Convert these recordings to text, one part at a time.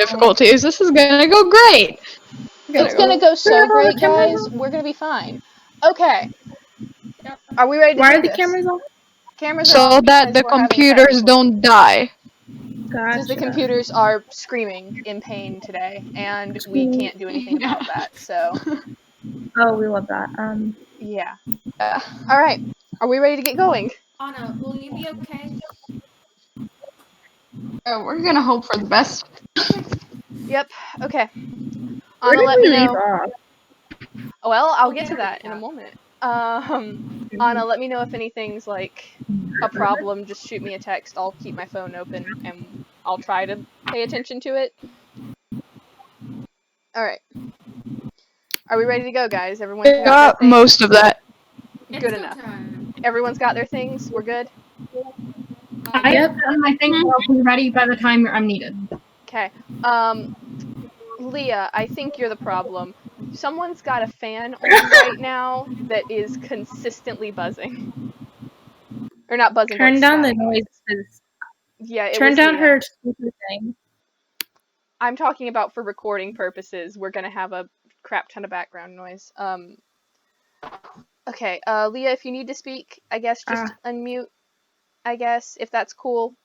difficulties. This is gonna go great. It's gonna go so great, guys. We're gonna be fine. Okay. Yep. Are we ready to Why do are the this? cameras on? Cameras are So on that because the we're having computers technical don't die. Because the Gotcha. computers are screaming in pain today, and we can't do anything about that. So, Oh, we love that. yeah. All right. Are we ready to get going? Anna, will you be okay? We're gonna hope for the best. Yep. Okay. Where Anna, did let we me leave know. off? Well, I'll We'll get to get her that in a back. moment. Anna, let me know if anything's like a problem. Just shoot me a text. I'll keep my phone open and I'll try to pay attention to it. All right. Are we ready to go, guys? Everyone's got their Got things? most of that. It's Good go enough. time. Everyone's got their things? We're good? Yep. Yep. I think I'll be ready by the time I'm needed. Okay. Leah, I think you're the problem. Someone's got a fan on right now that is consistently buzzing. Or not buzzing, but Turn down the static noise. noises. Yeah, it Turn was down Leah. her speaker thing. I'm talking about for recording purposes. We're gonna have a crap ton of background noise. Okay, Leah, if you need to speak, I guess just unmute. I guess if that's cool.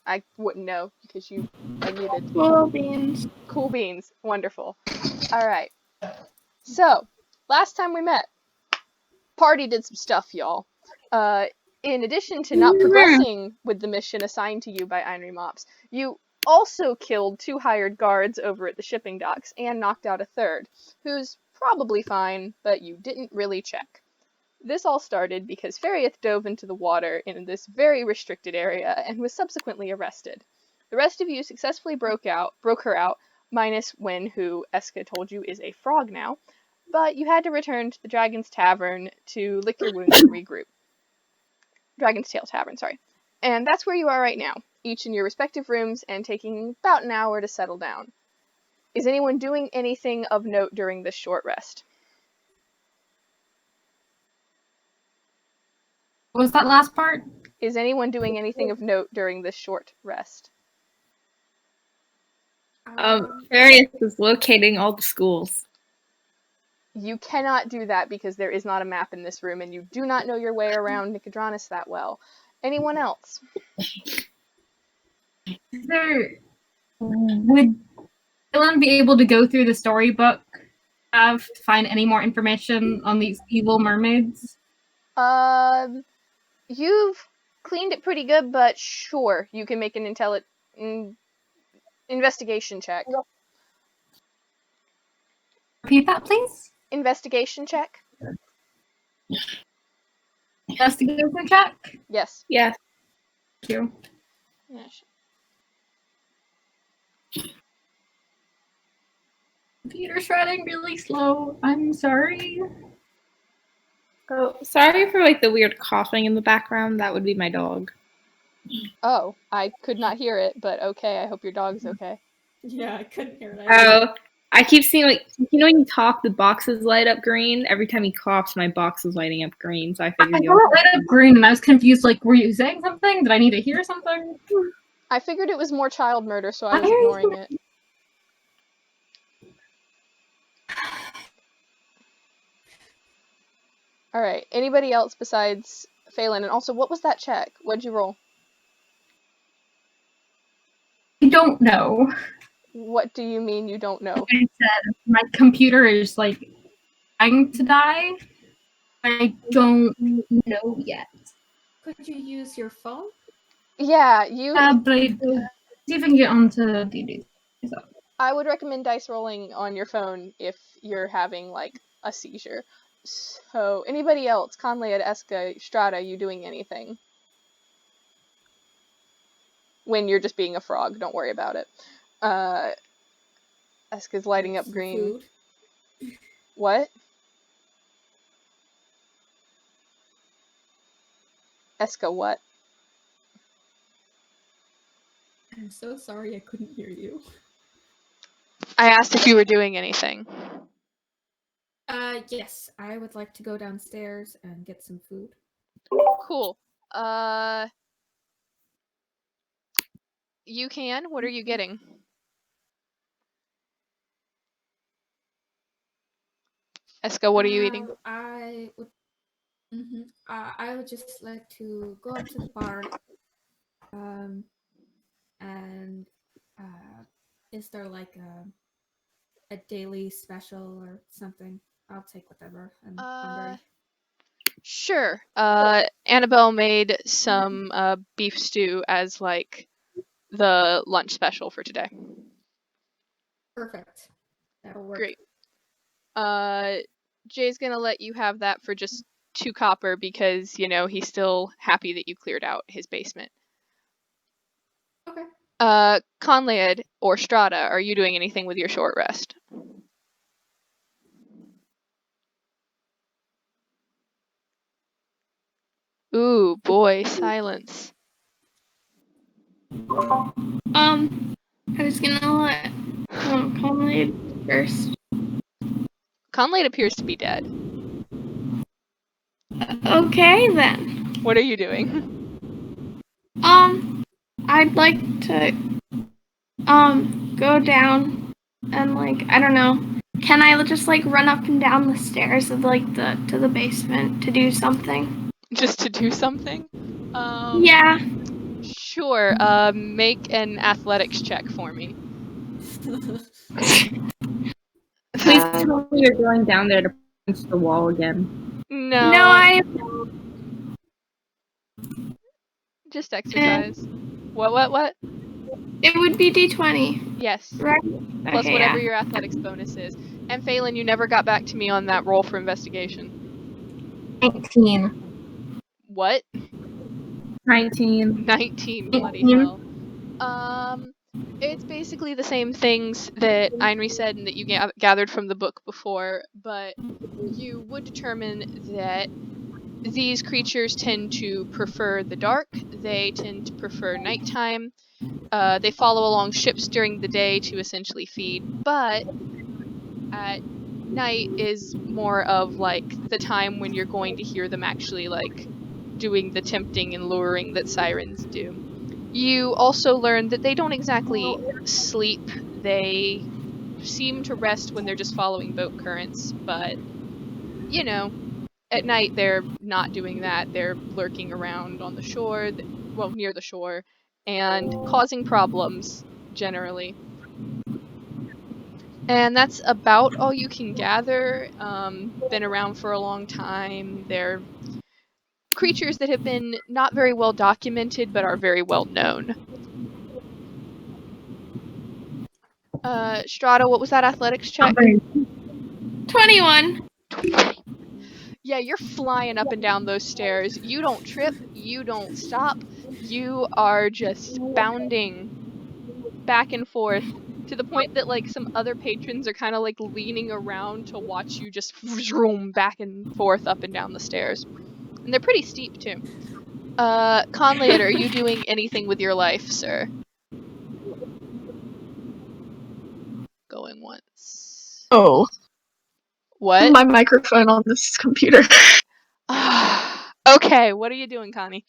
I wouldn't know because you are muted. Cool beans. Cool beans. Wonderful. All right. So, last time we met, Party did some stuff, y'all. In addition to not progressing with the mission assigned to you by Einry Mops, you also killed 2 hired guards over at the shipping docks and knocked out a third, who's probably fine, but you didn't really check. This all started because Fariath dove into the water in this very restricted area and was subsequently arrested. The rest of you successfully broke her out, minus Wen, who Eska told you is a frog now, but you had to return to the Dragon's Tavern to lick your wounds and regroup. Dragon's Tail Tavern, sorry. And that's where you are right now, each in your respective rooms and taking about an hour to settle down. Is anyone doing anything of note during this short rest? What was that last part? Is anyone doing anything of note during this short rest? Farius is locating all the schools. You cannot do that because there is not a map in this room and you do not know your way around Nicodranas that well. Anyone else? Would Dylan be able to go through the storybook to find any more information on these evil mermaids? You've cleaned it pretty good, but sure, you can make an investigation check. Repeat that, please. Investigation check? Investigation check. Yes. Yeah. Thank you. Yes. Computer's running really slow. I'm sorry. Oh, sorry for like the weird coughing in the background. That would be my dog. Oh, I could not hear it, but okay, I hope your dog's okay. Yeah, I couldn't hear it. Oh, I keep seeing like when you talk, the boxes light up green. Every time he coughs, my box is lighting up green. So I figured I thought it lit up green, and I was confused. Like, were you saying something? Did I need to hear something? I figured it was more child murder, so I was ignoring it. Alright, anybody else besides Phelan? And also, what was that check? What'd you roll? I don't know. What do you mean you don't know? I said my computer is like trying to die. I don't know yet. Could you use your phone? Yeah, you... But I see if I can get onto the I would recommend dice rolling on your phone if you're having, like, a seizure. So, anybody else? Conley, Eska, Strata, you doing anything? When you're just being a frog, don't worry about it. Eska's lighting up green. Food. What? Eska, what? I'm so sorry I couldn't hear you. I asked if you were doing anything. Yes, I would like to go downstairs and get some food. Cool. You can? What are you getting? Eska, what are you eating? I would. I would just like to go up to the bar. And is there like a daily special or something? I'll take whatever. I'm hungry. Sure. Annabelle made some beef stew as like the lunch special for today. Perfect. That'll work. Great. Jay's gonna let you have that for just 2 copper because, you know, he's still happy that you cleared out his basement. Okay. Conlead or Strata, are you doing anything with your short rest? Ooh, boy, silence. I was gonna let Conley first. Conlead appears to be dead. Okay then. What are you doing? I'd like to go down and like I don't know. Can I just like run up and down the stairs of like to the basement to do something? Just to do something? Yeah. Sure. Make an athletics check for me. Please tell me you're going down there to punch the wall again. No. No, I. Just exercise. What? It would be D20, Yes. right? Plus Okay, whatever yeah. your athletics bonus is. And Phelan, you never got back to me on that roll for investigation. 19. What? 19. 19. Bloody hell. It's basically the same things that Ainri said and that you gathered from the book before, but you would determine that these creatures tend to prefer the dark. They tend to prefer nighttime. They follow along ships during the day to essentially feed, but at night is more of like the time when you're going to hear them actually like doing the tempting and luring that sirens do. You also learn that they don't exactly sleep. They seem to rest when they're just following boat currents, but you know, at night they're not doing that. They're lurking around on the shore, well, near the shore, and causing problems generally. And that's about all you can gather. Been around for a long time. They're creatures that have been not very well documented, but are very well known. Strata, what was that athletics check? 21. Yeah, you're flying up and down those stairs. You don't trip. You don't stop. You are just bounding back and forth to the point that like some other patrons are kind of like leaning around to watch you just vroom back and forth up and down the stairs. And they're pretty steep too. Conlead, are you doing anything with your life, sir? Going once. Oh, What? my microphone on this computer. Okay, what are you doing, Connie?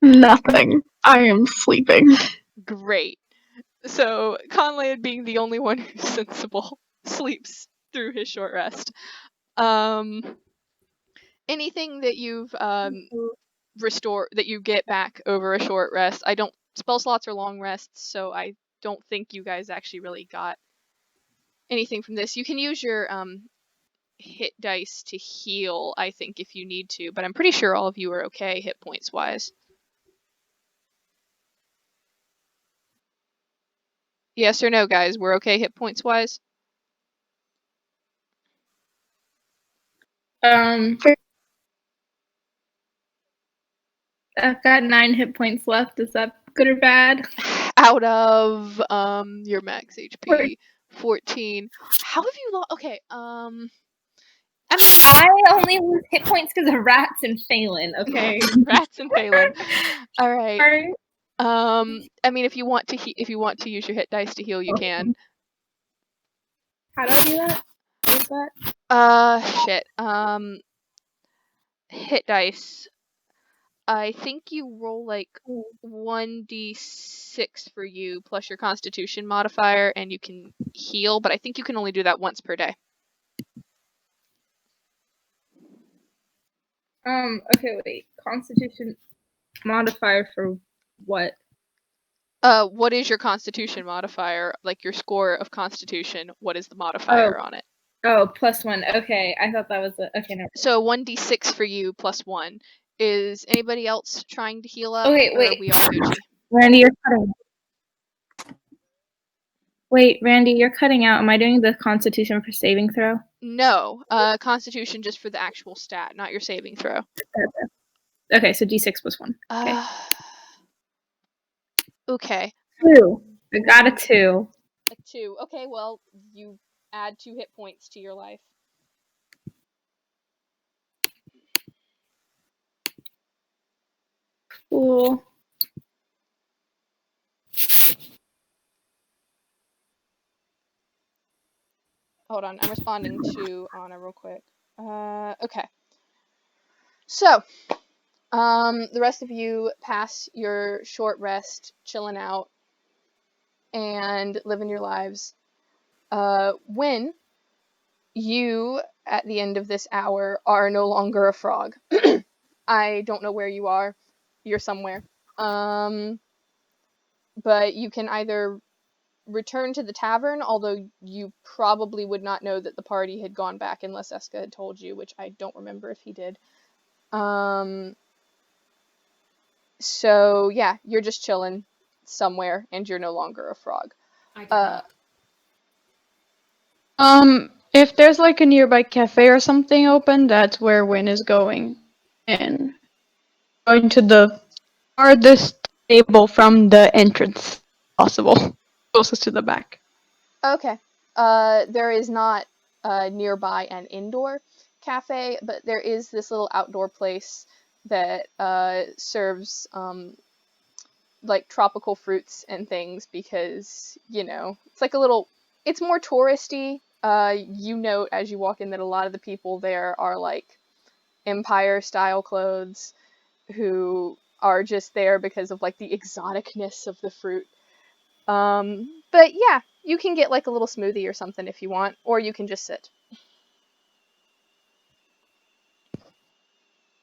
Nothing. I am sleeping. Great. So, Conlead, being the only one who's sensible, sleeps through his short rest. Anything that you've restore that you get back over a short rest. Spell slots are long rests, so I don't think you guys actually really got anything from this. You can use your hit dice to heal, I think, if you need to, but I'm pretty sure all of you are okay hit points wise. Yes or no, guys? We're okay hit points wise? I've got 9 hit points left. Is that good or bad? Out of your max HP 14. How have you lost? Okay, I mean, I only lose hit points because of rats and Phelan, okay? rats and Phelan. All right. Sorry. I mean, if you want to use your hit dice to heal, you can. How do I do that? What is that? Shit. Hit dice. I think you roll like 1d6 for you plus your Constitution modifier, and you can heal, but I think you can only do that once per day. Okay, wait. Constitution modifier for what? What is your Constitution modifier? Like your score of Constitution, what is the modifier on it? Oh, +1. Okay, I thought that was okay. No. So 1d6 for you plus 1. Is anybody else trying to heal up? Okay, or wait. Are we all Gucci? Randy, you're cutting. Wait, Randy, you're cutting out. Am I doing the Constitution for saving throw? No, Constitution just for the actual stat, not your saving throw. Okay, so D6 +1. Okay. Okay. 2. I got a 2. A 2. Okay, well, you add 2 hit points to your life. Cool. Hold on, I'm responding to Anna real quick. Okay. So, the rest of you pass your short rest, chilling out, and living your lives. When you, at the end of this hour, are no longer a frog. I don't know where you are. You're somewhere. But you can either return to the tavern, although you probably would not know that the party had gone back unless Eska had told you, which I don't remember if he did. So yeah, you're just chilling somewhere, and you're no longer a frog. I did not. If there's like a nearby cafe or something open, that's where Win is going. And going to the farthest table from the entrance possible. Closest to the back. Okay. There is not nearby an indoor cafe, but there is this little outdoor place that serves like tropical fruits and things because, you know, it's like a little, it's more touristy. You note as you walk in that a lot of the people there are like Empire style clothes who are just there because of like the exoticness of the fruit. But yeah, you can get like a little smoothie or something if you want, or you can just sit.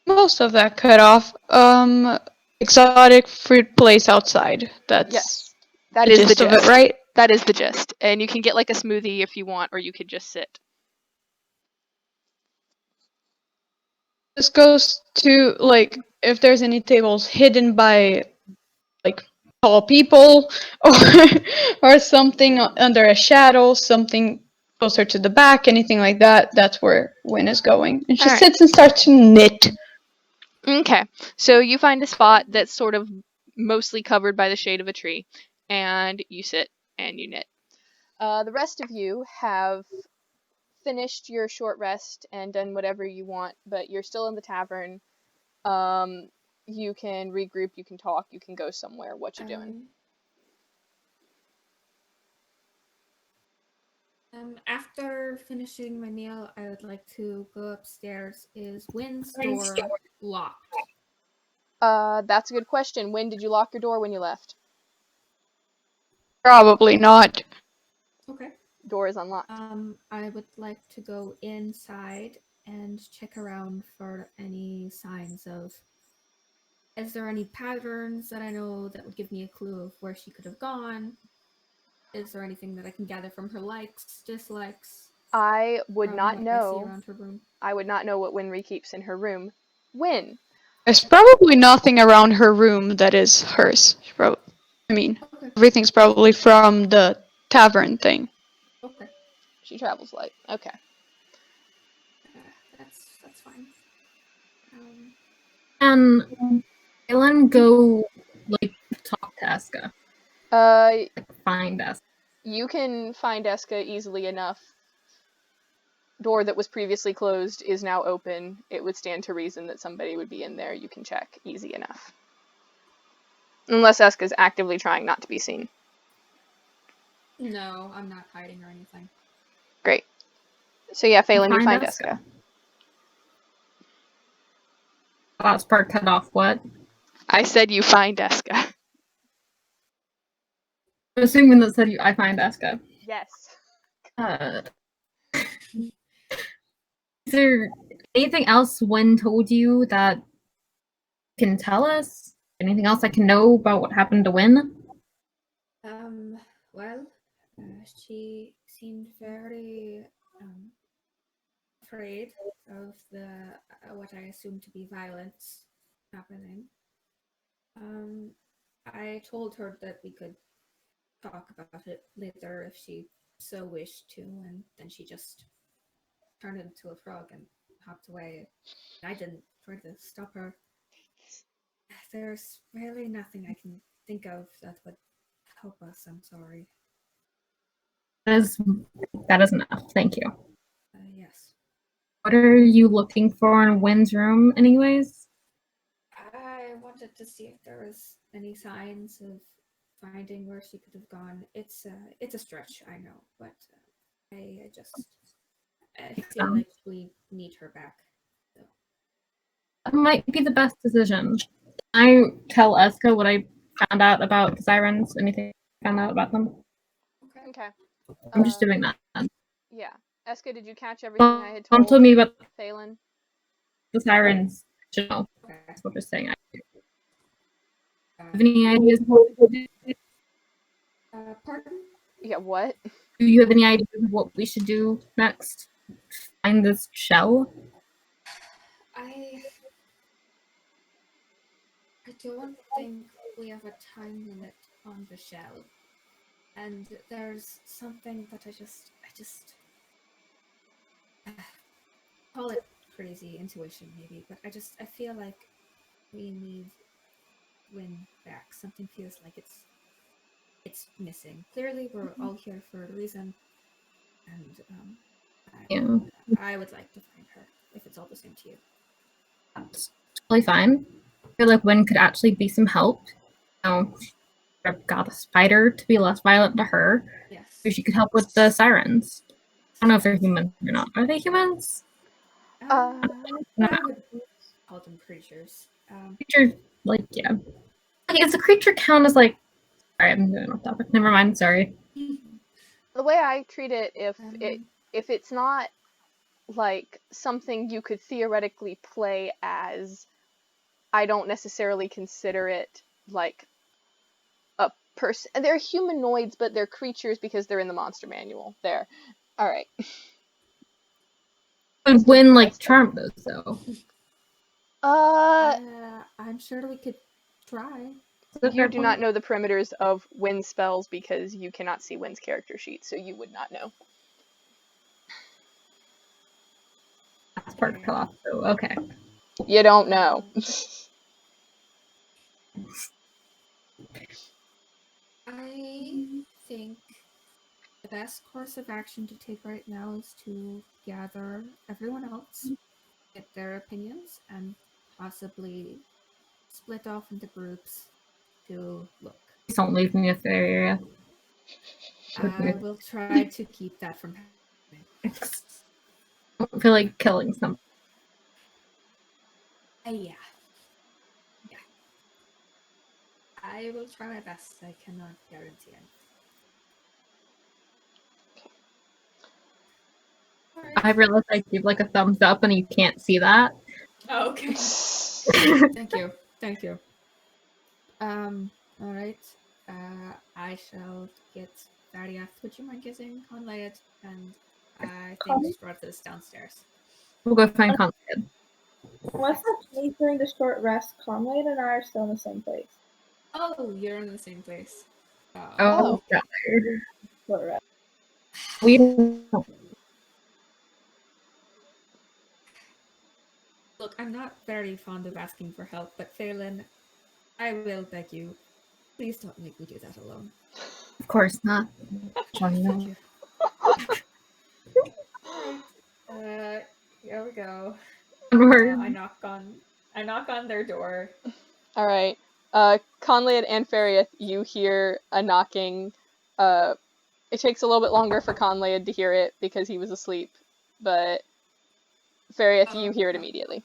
Most of that cut off. Exotic fruit place outside. That's Yes, that the is the gist of it, gist. right? That is the gist. And you can get like a smoothie if you want, or you could just sit. This goes to like if there's any tables hidden by like tall people or or something under a shadow, something closer to the back, anything like that. That's where Win is going, and she Alright. sits and starts to knit. Okay, so you find a spot that's sort of mostly covered by the shade of a tree, and you sit and you knit. The rest of you have finished your short rest and done whatever you want, but you're still in the tavern. You can regroup, you can talk, you can go somewhere. What you doing? After finishing my meal, I would like to go upstairs. Is Wynn's door locked? That's a good question. When did you lock your door when you left? Probably not. Okay. Door is unlocked. I would like to go inside and check around for any signs of. Is there any patterns that I know that would give me a clue of where she could have gone? Is there anything that I can gather from her likes, dislikes? I would from not what I see know. around her room? I would not know what Winry keeps in her room. Win. There's probably nothing around her room that is hers. I mean, Okay. everything's probably from the tavern thing. Okay. She travels light. Okay. That's fine. And Kaylin go like talk to Eska. Find Eska. You can find Eska easily enough. Door that was previously closed is now open. It would stand to reason that somebody would be in there. You can check easy enough. Unless Eska's actively trying not to be seen. No, I'm not hiding or anything. Great. So yeah, Phelan, you Find find Eska. Eska. Last part cut off what? I said you find Eska. I'm assuming that said I find Eska. Yes. Uh, is there anything else Wen told you that you can tell us? Anything else I can know about what happened to Wen? Well, she seemed very afraid of the what I assume to be violence happening. I told her that we could talk about it later if she so wished to, and then she just turned into a frog and hopped away. I didn't try to stop her. There's really nothing I can think of that would help us. I'm sorry. That is enough. Thank you. Yes. What are you looking for in Wen's room, anyways? I wanted to see if there was any signs of finding where she could have gone. It's a stretch, I know, but I feel like we need her back. So. That might be the best decision. I tell Eska what I found out about the sirens. Anything I found out about them? Okay. I'm just doing that. Yeah. Eska, did you catch everything I had Mom told told me about Phelan? the sirens. Should know. That's what they're saying. Have any ideas? Pardon? Yeah, what? Do you have any ideas of what we should do next? Find this shell? I don't think we have a time limit on the shell. And there's something that I just call it crazy intuition maybe, but I feel like we need Win back. Something feels like it's missing. Clearly we're all here for a reason, and I would like to find her, if it's all the same to you. That's totally fine. I feel like Win could actually be some help. I've got a spider to be less violent to her. Yes. So she could help with the sirens. I don't know if they're humans or not. Are they humans? I No. would call them creatures. Creature, like, yeah. Okay, is a creature count as like... Sorry, I'm going off topic. Never mind, sorry. The way I treat it, if it's not like something you could theoretically play as, I don't necessarily consider it like a person. They're humanoids, but they're creatures because they're in the monster manual. There. All right. Would Win like charm those though? I'm sure we could try. You do not know the perimeters of Win spells because you cannot see Win's character sheet, so you would not know. That's part of off, so okay. You don't know. I think the best course of action to take right now is to gather everyone else, get their opinions, and possibly split off into groups to look. Please don't leave me with their area. I will try to keep that from happening. I don't feel like killing someone. Yeah. I will try my best. I cannot guarantee anything. I realize I give like a thumbs up and you can't see that. Oh, okay. Thank you. Thank you. Alright. I shall get Variath. Would you mind getting Conlayet? And I think Strathis downstairs. We'll go find Conlayet. Unless that's me during the short rest, Conway and I are still in the same place. Oh, you're in the same place. Oh, God. Short rest. We Look, I'm not very fond of asking for help, but Phelan, I will beg you, please don't make me do that alone. of course not. Thank you. Here we go. I knock on their door. All right. Conlad and Fariath, you hear a knocking. It takes a little bit longer for Conlad to hear it because he was asleep, but Fariath, you hear it immediately.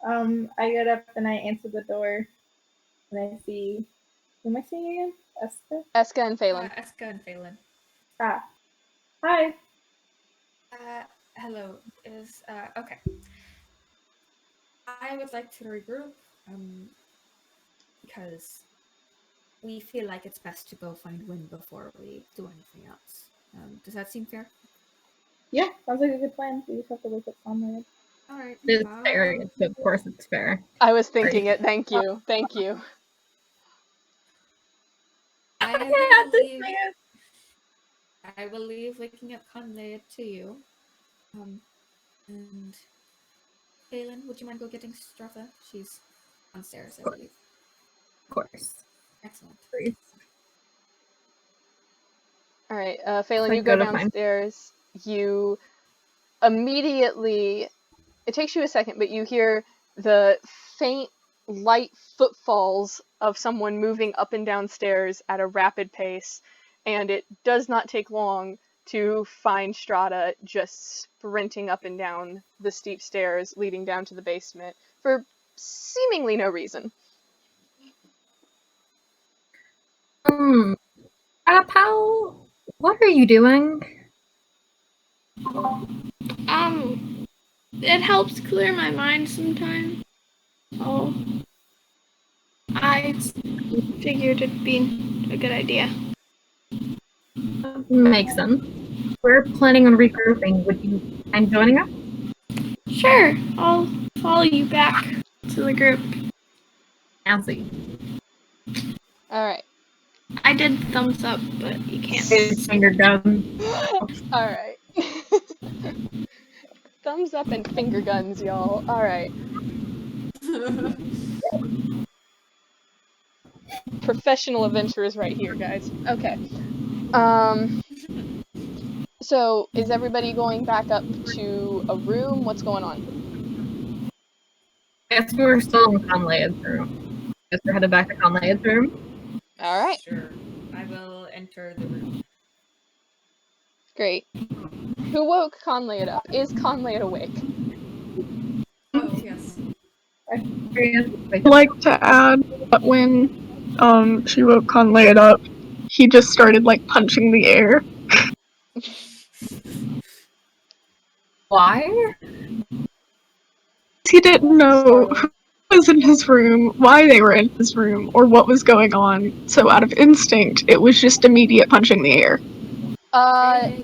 I get up and I answer the door, and I see. Who am I seeing again? Esther. Eska and Phelan. Eska and Phelan. Ah. Hi. Hello. Okay. I would like to regroup, because we feel like it's best to go find Win before we do anything else. Does that seem fair? Yeah, sounds like a good plan. We just have to wake up Conrad. All right. It's fair, so of course it's fair. I was thinking it. Thank you. Thank you. I will leave waking up Conley to you. And Phelan, would you mind go getting Strutha? She's downstairs, I believe. Of course. Excellent. All right, Phelan, I you go gotta find- downstairs. You immediately, it takes you a second, but you hear the faint, light footfalls of someone moving up and down stairs at a rapid pace, and it does not take long to find Strata just sprinting up and down the steep stairs leading down to the basement for seemingly no reason. Pal, what are you doing? It helps clear my mind sometimes. Oh, I figured it'd be a good idea. Makes sense. We're planning on regrouping. Would you mind joining us? Sure, I'll follow you back to the group. Nancy. Alright. I did thumbs up, but you can't. It's finger gun. Alright. Thumbs up and finger guns, y'all. Alright. Professional adventurers right here, guys. Okay. So, is everybody going back up to a room? What's going on? I guess we're still in Conlay's room. Guess we're headed back to Conlay's room. Alright. Sure. I will enter the room. Great. Who woke Conley up? Is Conley awake? Oh, yes. I'd like to add that when she woke Conley up, he just started like punching the air. Why? He didn't know who was in his room, why they were in his room, or what was going on. So out of instinct, it was just immediate punching the air.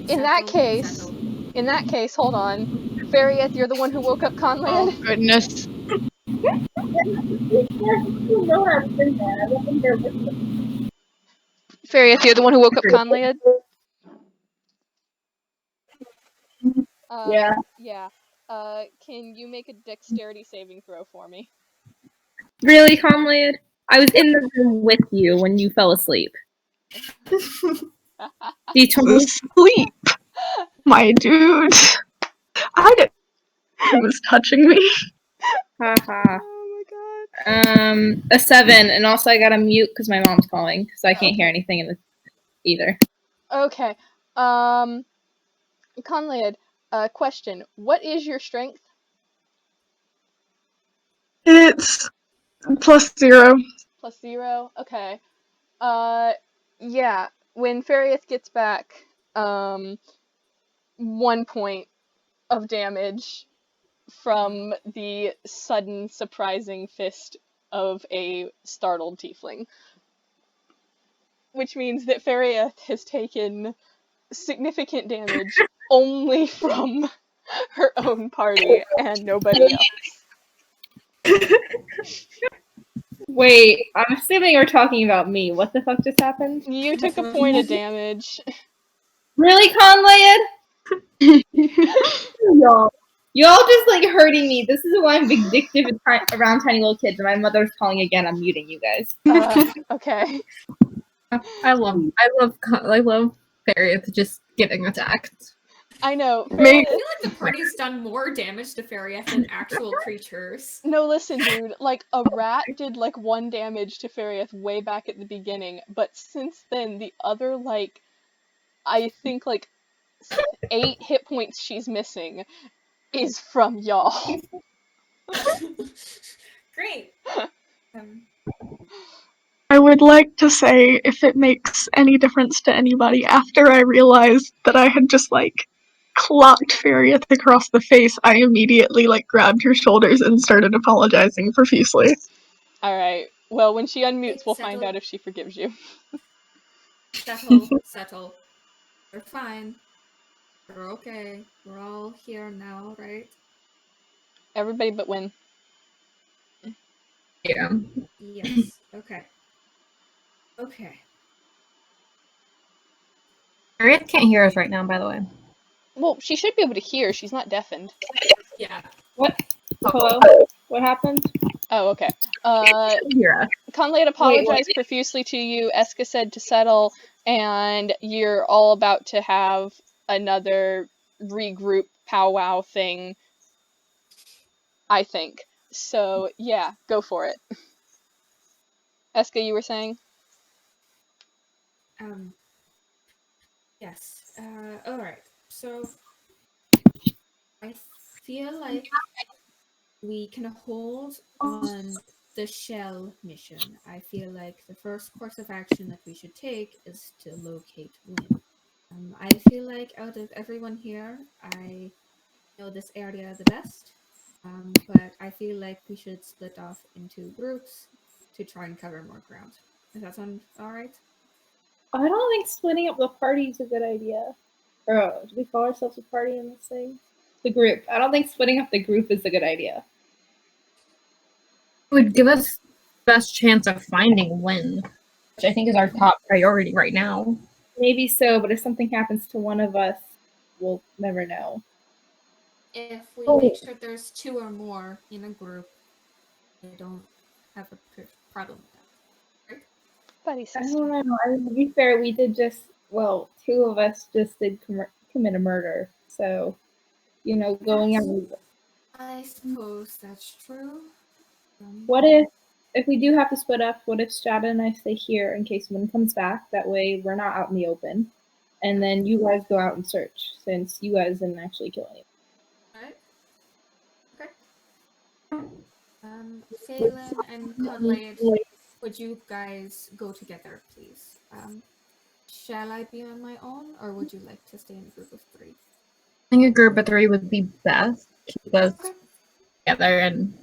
In that case, hold on. Farieth, you're the one who woke up Conley? Oh goodness. Farieth, you're the one who woke up Conley? Yeah. Yeah. Can you make a dexterity saving throw for me? Really, Conlad? I was in the room with you when you fell asleep. D20. Sleep, my dude. I didn't. He was touching me. Haha. Oh my god. A 7, and also I gotta mute because my mom's calling, so I can't hear anything in the either. Okay. Conlad, question. What is your strength? It's +0. +0? Okay. Yeah. When Farieth gets back, 1 point of damage from the sudden surprising fist of a startled tiefling. Which means that Farieth has taken significant damage only from her own party and nobody else. Wait, I'm assuming you're talking about me. What the fuck just happened? You took a point of damage. Really, Conlad? Y'all just like hurting me. This is why I'm vindictive around tiny little kids. And my mother's calling again. I'm muting you guys. Okay. I love Farieth just getting attacked. I know. I feel like the party's done more damage to Farieth than actual creatures. No, listen, dude. Like, a rat did, like, 1 damage to Farieth way back at the beginning, but since then, the other, like, I think, like, 8 hit points she's missing is from y'all. Great. Um, I would like to say, if it makes any difference to anybody, after I realized that I had just, like, clocked Farieth across the face, I immediately, like, grabbed her shoulders and started apologizing profusely. Alright. Well, when she unmutes, we'll find Settle. out if she forgives you. settle. We're fine. We're okay. We're all here now, right? Everybody but Win. Yeah. Yes. Okay. Okay. Harriet can't hear us right now, by the way. Well, she should be able to hear. She's not deafened. Yeah. What? Hello? What happened? Oh, okay. Hear us. Conlade Wait, apologized profusely to you. Eska said to settle, and you're all about to have another regroup powwow thing, I think. So, yeah, go for it. Eska, you were saying? Yes. All right. So I feel like we can hold on the shell mission. I feel like the first course of action that we should take is to locate Wynn. I feel like out of everyone here, I know this area the best. But I feel like we should split off into groups to try and cover more ground. Does that sound all right? I don't think splitting up the party is a good idea. Or do we call ourselves a party in this thing? The group. I don't think splitting up the group is a good idea. It would give us the best chance of finding Wynn, which I think is our top priority right now. Maybe so, but if something happens to one of us, we'll never know. If we Oh. make sure there's 2 or more in a group, I don't have a problem with that. Right? Buddy I says. don't know. I mean, to be fair, we did just, well, 2 of us just did commit a murder. So, you know, going out. I suppose that's true. What if we do have to split up, what if Strata and I stay here in case Wynn comes back? That way we're not out in the open. And then you guys go out and search, since you guys didn't actually kill anyone. Alright. Okay. Phelan and Conlade, would you guys go together, please? Shall I be on my own, or would you like to stay in a group of 3? I think a group of 3 would be best. Keep us Okay. together and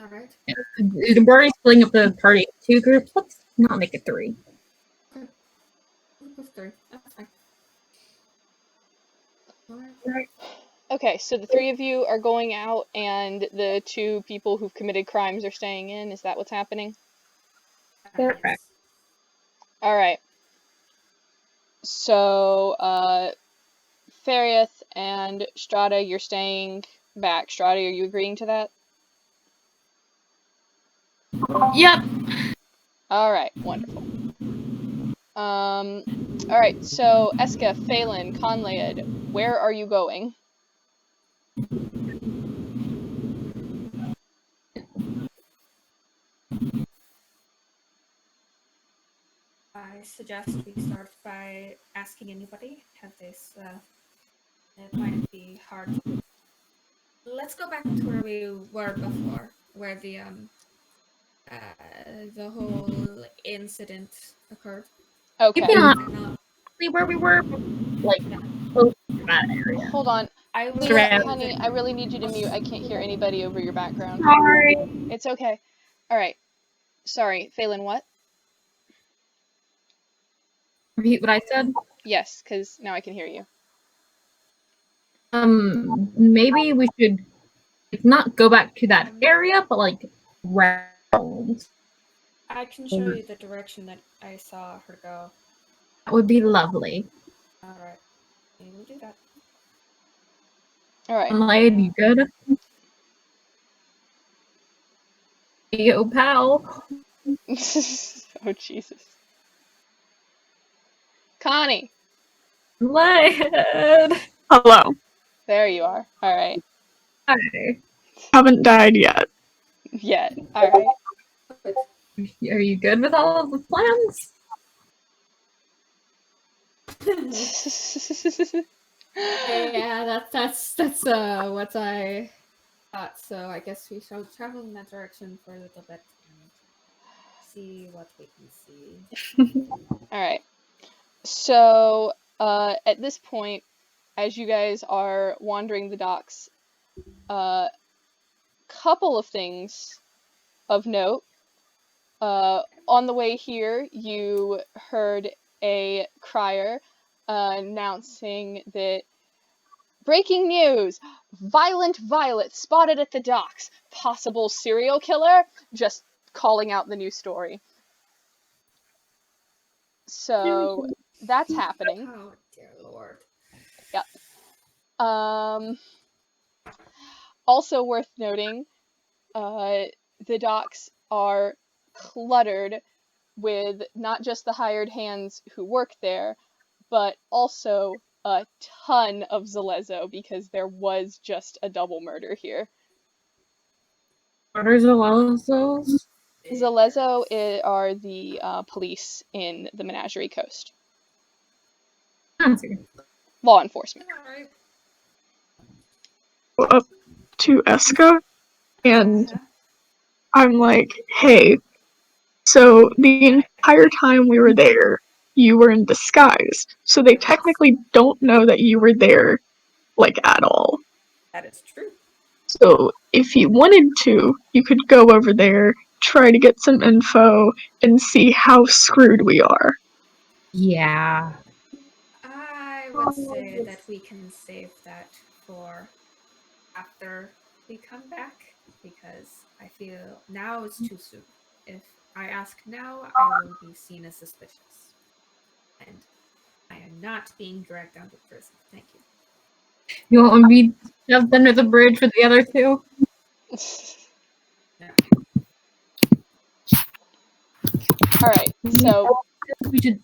Alright. we're already splitting up the party into 2 groups. Let's not make it 3. Group of 3. That's fine. Alright. Okay, so the 3 of you are going out, and the 2 people who've committed crimes are staying in. Is that what's happening? Correct. Yes. Alright. So, Farieth and Strata, you're staying back. Strata, are you agreeing to that? Yep. Alright, wonderful. Alright, so Eska, Phelan, Conlade, where are you going? I suggest we start by asking anybody. Have this, it might be hard. Let's go back to where we were before, where the whole incident occurred. Okay. Maybe not Not- where we were, but like close to that area. Hold on. I will Surround- Honey, I really need you to mute. I can't hear anybody over your background. Sorry. It's okay. Alright. Sorry, Phelan, what? Repeat what I said. Yes, because now I can hear you. Maybe we should not go back to that area, but like round. I can show you the direction that I saw her go. That would be lovely. Alright. We will do that. Alright. Conlade, you good? Yo, pal. Oh, Jesus. Connie! Conlade. Hello. There you are. Alright. Hi. Haven't died yet. Yet. Alright. Are you good with all of the plans? Yeah, that's what I So I guess we shall travel in that direction for a little bit and see what we can see. All right. So at this point, as you guys are wandering the docks, couple of things of note. On the way here, you heard a crier announcing that breaking news! Violent Violet spotted at the docks. Possible serial killer? Just calling out the new story. So that's happening. Oh dear lord. Also worth noting, the docks are cluttered with not just the hired hands who work there, but also a ton of Zalezo, because there was just a double murder here. What are Zalezos? Zalezo are the police in the Menagerie Coast. Fancy. Law enforcement. Alright. Up to Eska, and I'm like, hey, so the entire time we were there, you were in disguise. So they technically don't know that you were there, like, at all. That is true. So if you wanted to, you could go over there, try to get some info, and see how screwed we are. Yeah. I would say that we can save that for after we come back, because I feel now is too soon. If I ask now, I will be seen as suspicious. And I am not being dragged down to prison. Thank you. You want me to jump under the bridge with the other two? No. Alright, so We should.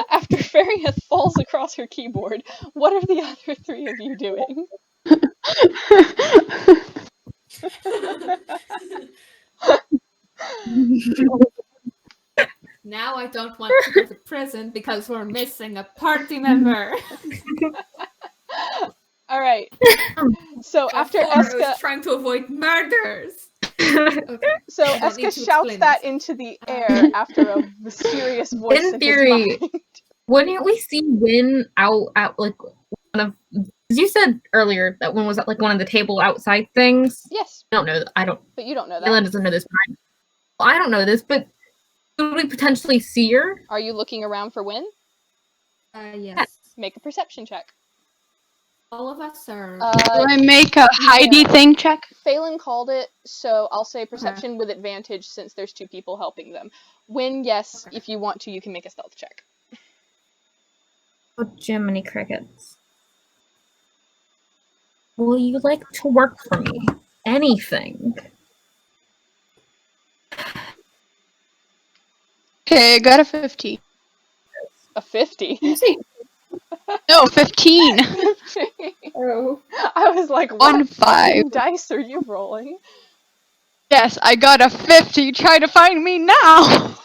after Fariath falls across her keyboard, what are the other three of you doing? Now I don't want to go to prison because we're missing a party member. Alright, so after Before I was Eska, trying to avoid murders. Okay. so I don't need Eska to shouts explain that this. into the air after a mysterious voice in theory, his mind. Wouldn't we see Win out at like one of? Because you said earlier that one was at like one of the table outside things. Yes, I don't know. I don't. but you don't know Layla that. doesn't know this part. Well, I don't know this, but could we potentially see her? Are you looking around for Win? Yes. Make a perception check. All of us are. Do I make a Heidi thing check? Phelan called it, so I'll say perception with advantage since there's two people helping them. Win, yes, Okay. if you want to, you can make a stealth check. Oh, Jiminy Crickets. Will you like to work for me? Anything. Okay, I got a 50. A 50. No, 15. Oh. I was like, what 1 5. fucking dice are you rolling? Yes, I got a 50. Try to find me now.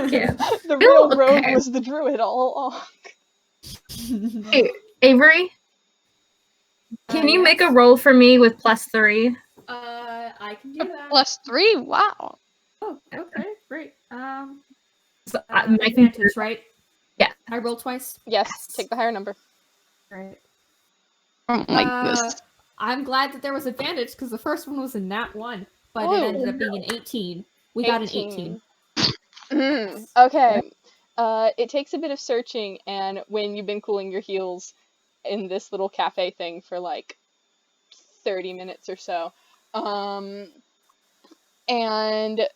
Yeah. The real Ooh, rogue okay. was the druid all along. Hey, Avery, can you make a yes. roll for me with +3? I can do that. +3. Wow. Oh, okay, great. So, Advantage, right? Yeah. I roll twice. Yes, take the higher number. Right. I don't like this. I'm glad that there was advantage because the first one was a nat 1, but it ended up being an 18. We got an 18. Okay. It takes a bit of searching, and when you've been cooling your heels in this little cafe thing for like 30 minutes or so, and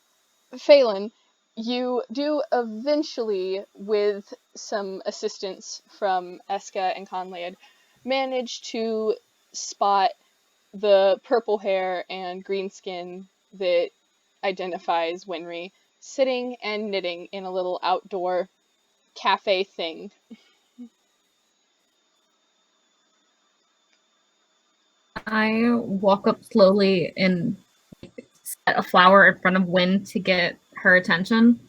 Phelan, you do eventually, with some assistance from Eska and Conlad, manage to spot the purple hair and green skin that identifies Winry sitting and knitting in a little outdoor cafe thing. I walk up slowly and set a flower in front of Win to get her attention.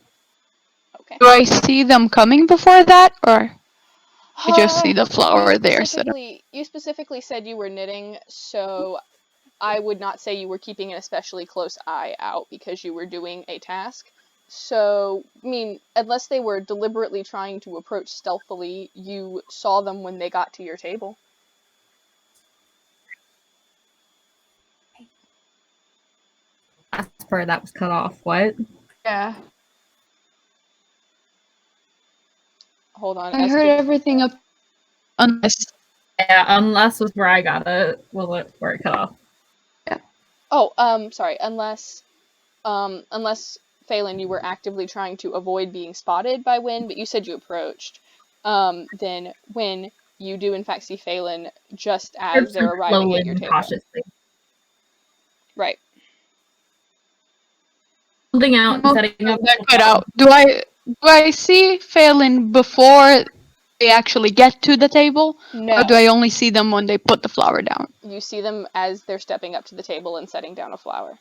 Okay. Do I see them coming before that, or? I just see the flower there. So You specifically said you were knitting, so I would not say you were keeping an especially close eye out because you were doing a task. So, I mean, unless they were deliberately trying to approach stealthily, you saw them when they got to your table. Last part that was cut off. What? yeah, Hold on. I heard everything up unless. Yeah, unless was where I got it. Where it cut off. Oh, sorry. Unless Phelan, you were actively trying to avoid being spotted by Wynn, but you said you approached. Then when you do in fact see Phelan just as they're arriving at your table. Cautiously. Right. Holding out, and setting up. That cut out. Do I see Phelan before they actually get to the table? No. Or do I only see them when they put the flower down? You see them as they're stepping up to the table and setting down a flower.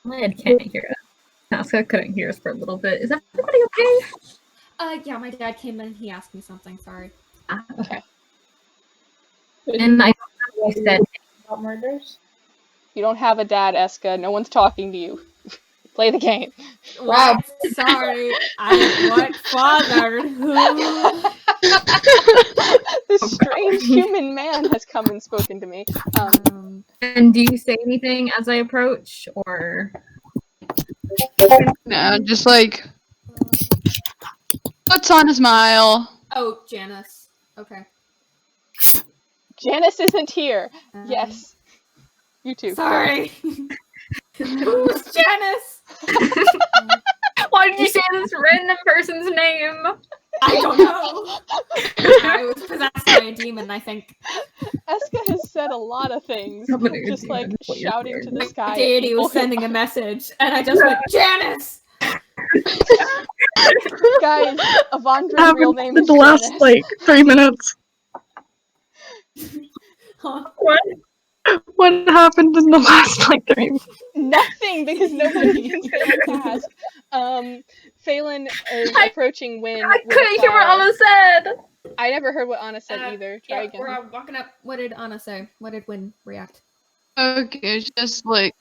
My head can't hear us. Asuka couldn't hear us for a little bit. Is everybody okay? Yeah, my dad came in and he asked me something, sorry. Okay. And I said about murders. You don't have a dad, Eska. No one's talking to you. Play the game. Wow. Sorry. What father? Who? This strange human man has come and spoken to me. And do you say anything as I approach, or? No, just like puts on a smile. Oh, Janice. Okay. Janice isn't here. Yes. You too. Sorry. Who's Janice? Why did you say this random person's name? I don't know. I was possessed by a demon, I think. Eska has said a lot of things. Somebody Just like demon, what you're shouting to scared. the My sky. at deity people was who- sending a message, and I just went, Janice! Guys, Avandra's real name is the last Janice. like 3 minutes. Huh? What happened in the last like 3 minutes? Nothing, because nobody can say a task. Phelan is approaching Wynn. I with a couldn't hear what flower. Anna said. I never heard what Anna said either. Try Yeah, again. we're walking up. What did Anna say? What did Wynn react? Okay, it's just like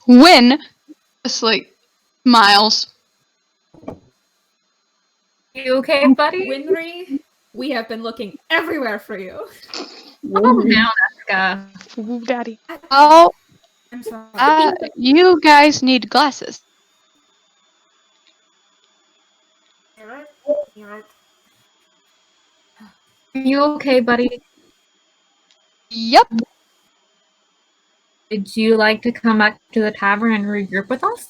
Win just like smiles. You okay, buddy? Winry, we have been looking everywhere for you. Calm down, Eska. Ooh, daddy. Oh, I'm sorry. you guys need glasses. You okay, buddy? Yep. Would you like to come back to the tavern and regroup with us?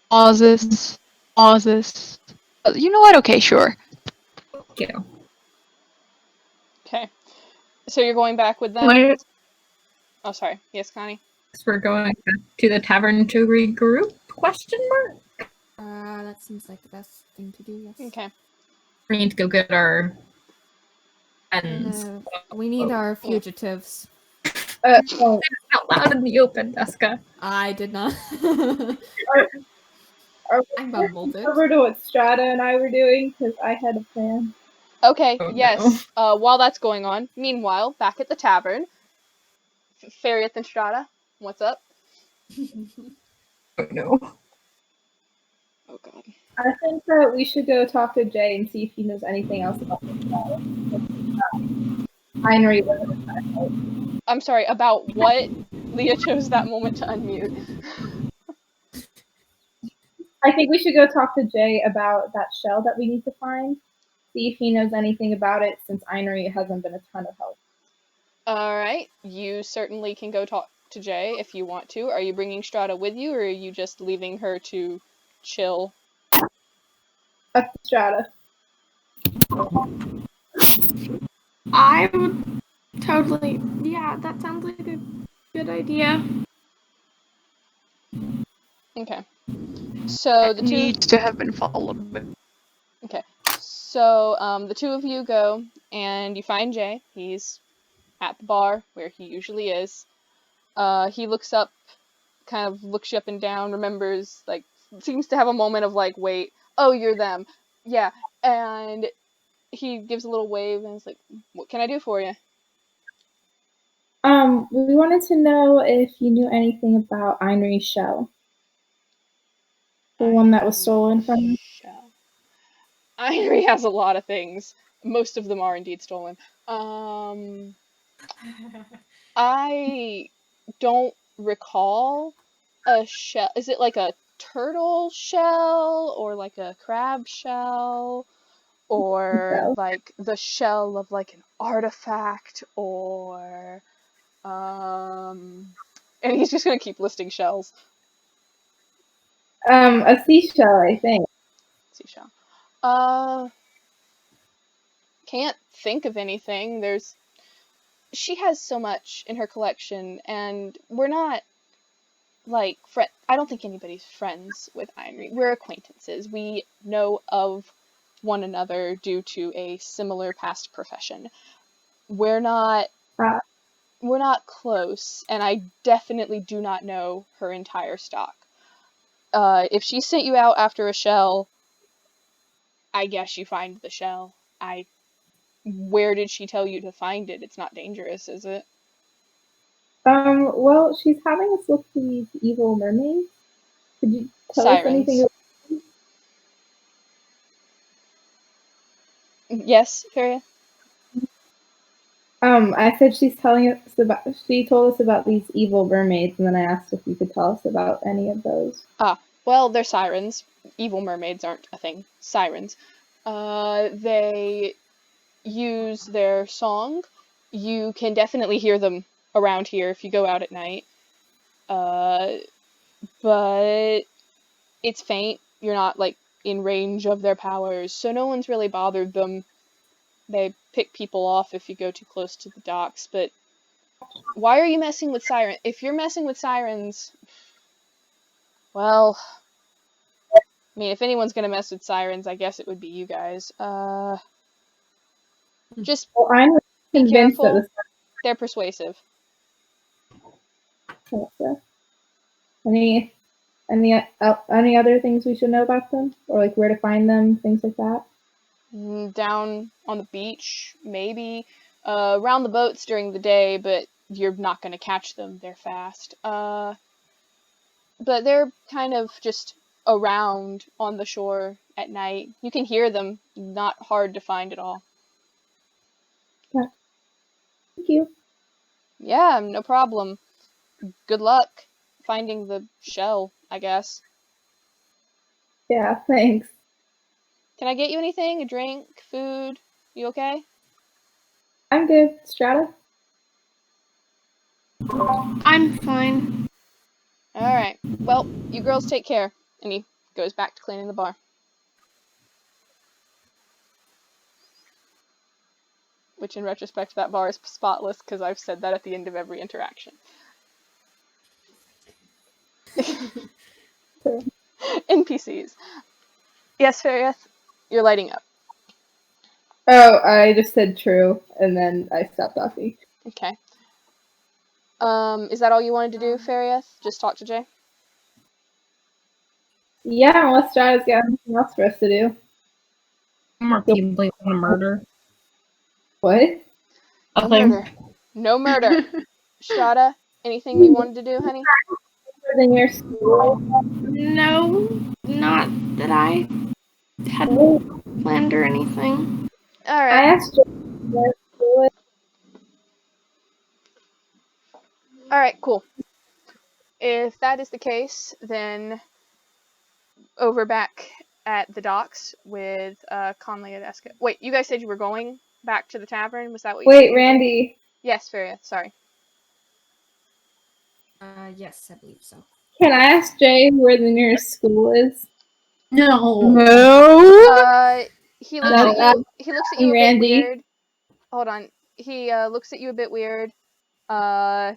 Pauses. You know what? Okay, sure. Thank you. Okay. So you're going back with them? Wait, Oh, sorry. Yes, Connie? We're going back to the tavern to regroup? Question mark. That seems like the best thing to do, yes. Okay. We need to go get our friends. We need our fugitives. Oh, Out loud in the open, Eska. I did not. I mumbled it. over to what Strata and I were doing because I had a plan. Okay, Oh, yes. While that's going on, meanwhile, back at the tavern, Farieth and Strata, what's up? Oh no. Oh god. I think that we should go talk to Jay and see if he knows anything else about this guy. Heinrich wasn't a I'm sorry, about what? Leah chose that moment to unmute. I think we should go talk to Jay about that shell that we need to find. See if he knows anything about it, since Einri hasn't been a ton of help. Alright, you certainly can go talk to Jay if you want to. Are you bringing Strata with you, or are you just leaving her to chill? Up to Strata. I would totally. Yeah, that sounds like a good idea. Okay. So the two Needs to have been followed. But So the two of you go and you find Jay. He's at the bar where he usually is. He looks up, kind of looks you up and down, remembers, like, seems to have a moment of like, wait, oh, you're them. Yeah. And he gives a little wave and is like, what can I do for you? We wanted to know if you knew anything about Einri's shell. The one that was stolen from you. Shell. Einri has a lot of things. Most of them are indeed stolen. I don't recall a shell. Is it like a turtle shell or like a crab shell or So, like the shell of like an artifact or and he's just gonna keep listing shells. a seashell, I think. Seashell. Can't think of anything. She has so much in her collection, and we're not like I don't think anybody's friends with Einri. We're acquaintances. We know of one another due to a similar past profession. We're not Uh, close, and I definitely do not know her entire stock. If she sent you out after a shell, I guess you find the shell. Where did she tell you to find it? It's not dangerous, is it? Well, she's having us look for these evil mermaids. Could you tell us anything? Sirens. Yes, Feria? I said she told us about these evil mermaids, and then I asked if you could tell us about any of those. Well, they're sirens. Evil mermaids aren't a thing. Sirens. They use their song. You can definitely hear them around here if you go out at night. But it's faint. You're not, like, in range of their powers, so no one's really bothered them. They pick people off if you go too close to the docks, but why are you messing with sirens? If you're messing with sirens, well, I mean, if anyone's gonna mess with sirens, I guess it would be you guys. Just Well, I'm be convinced careful. that They're persuasive. any other things we should know about them, or like where to find them, things like that. Down on the beach, maybe. Around the boats during the day, but you're not gonna catch them. They're fast. But they're kind of just around on the shore at night. You can hear them. Not hard to find at all. Thank you. Yeah, no problem. Good luck finding the shell, I guess. Yeah, thanks. Can I get you anything? A drink? Food? You okay? I'm good. Strata? I'm fine. Alright. Well, you girls take care. And he goes back to cleaning the bar. Which, in retrospect, that bar is spotless because I've said that at the end of every interaction. NPCs. Yes, Farieth, you're lighting up. Oh, I just said true, and then I stopped talking. Okay. Is that all you wanted to do, Farieth? Just talk to Jay? Yeah, unless Strata's got anything else for us to do. More people you want to murder. What? No murder. No murder. Strata, anything you wanted to do, honey? Than your school? No, not that I had planned or anything. I Alright. asked you where school is. Alright, cool. If that is the case, then over back at the docks with Conley and Eska. Wait, you guys said you were going back to the tavern? Was that what you said? Wait, Randy. Yes, Farieth, sorry. Yes, I believe so. Can I ask Jay where the nearest school is? No. No. He looks at you. He looks at you a bit Randy. weird. Hold on. He looks at you a bit weird. I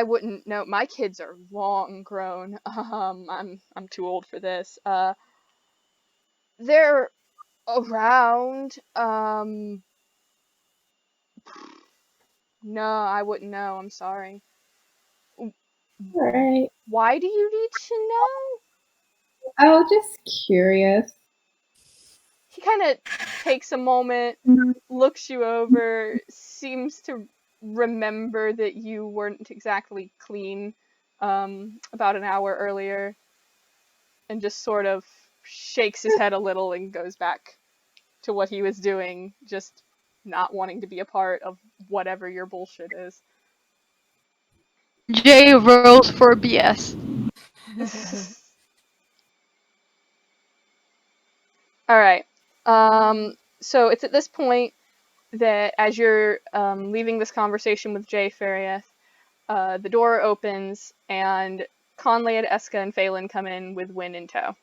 wouldn't know. My kids are long grown. I'm too old for this. They're around. No, I wouldn't know. I'm sorry. Alright. Why do you need to know? I was just curious. He kind of takes a moment, looks you over, seems to remember that you weren't exactly clean about an hour earlier, and just sort of shakes his head a little and goes back to what he was doing, just not wanting to be a part of whatever your bullshit is. Jay rolls for BS. All right. So it's at this point that as you're leaving this conversation with Jay Farieth, the door opens and Conlade, Eska, and Phelan come in with Wynn in tow.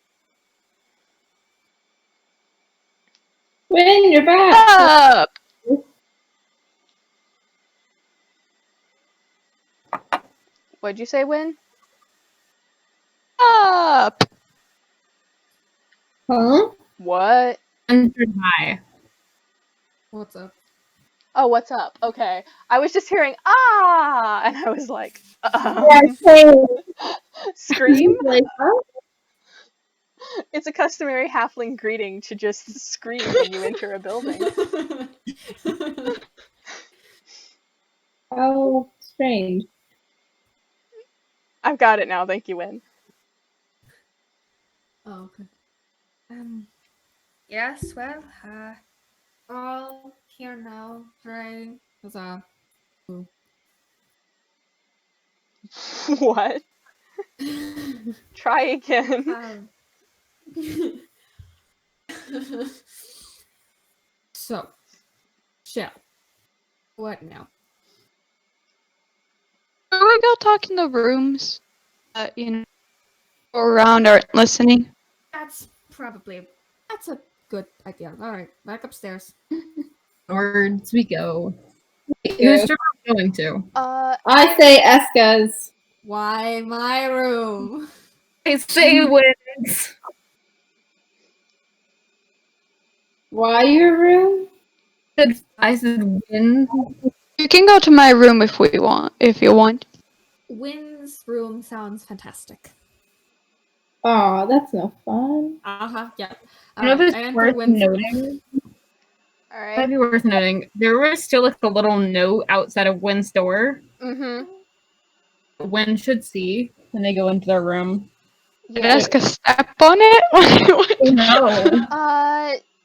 Win, you're back! Up! What'd you say, Wynn? Up! Huh? What? Entered high. What's up? Oh, what's up? Okay. I was just hearing, ah! And I was like, same. scream? Like, oh, It's a customary halfling greeting to just scream when you enter a building. how strange. I've got it now, thank you, Wynn. Oh, okay. Yes, well, all here now, trying as a What? Try again. So, Shell, what now? Should we go talk in the rooms? You know, go around or listening. That's a good idea. All right, back upstairs. Onwards we go. Yeah. Who's Trevor going to? I say Eska's. Why my room? I say wins. Why your room? I said win. You can go to my room if you want. Wynn's room sounds fantastic. Aw, that's no fun. Yeah. You know, Alright, if I it's enter worth Wynn's room. noting. Alright. Might be worth noting. There was still like a little note outside of Wynn's door. Mm-hmm. Wynn should see when they go into their room. Did Eska step on it? No.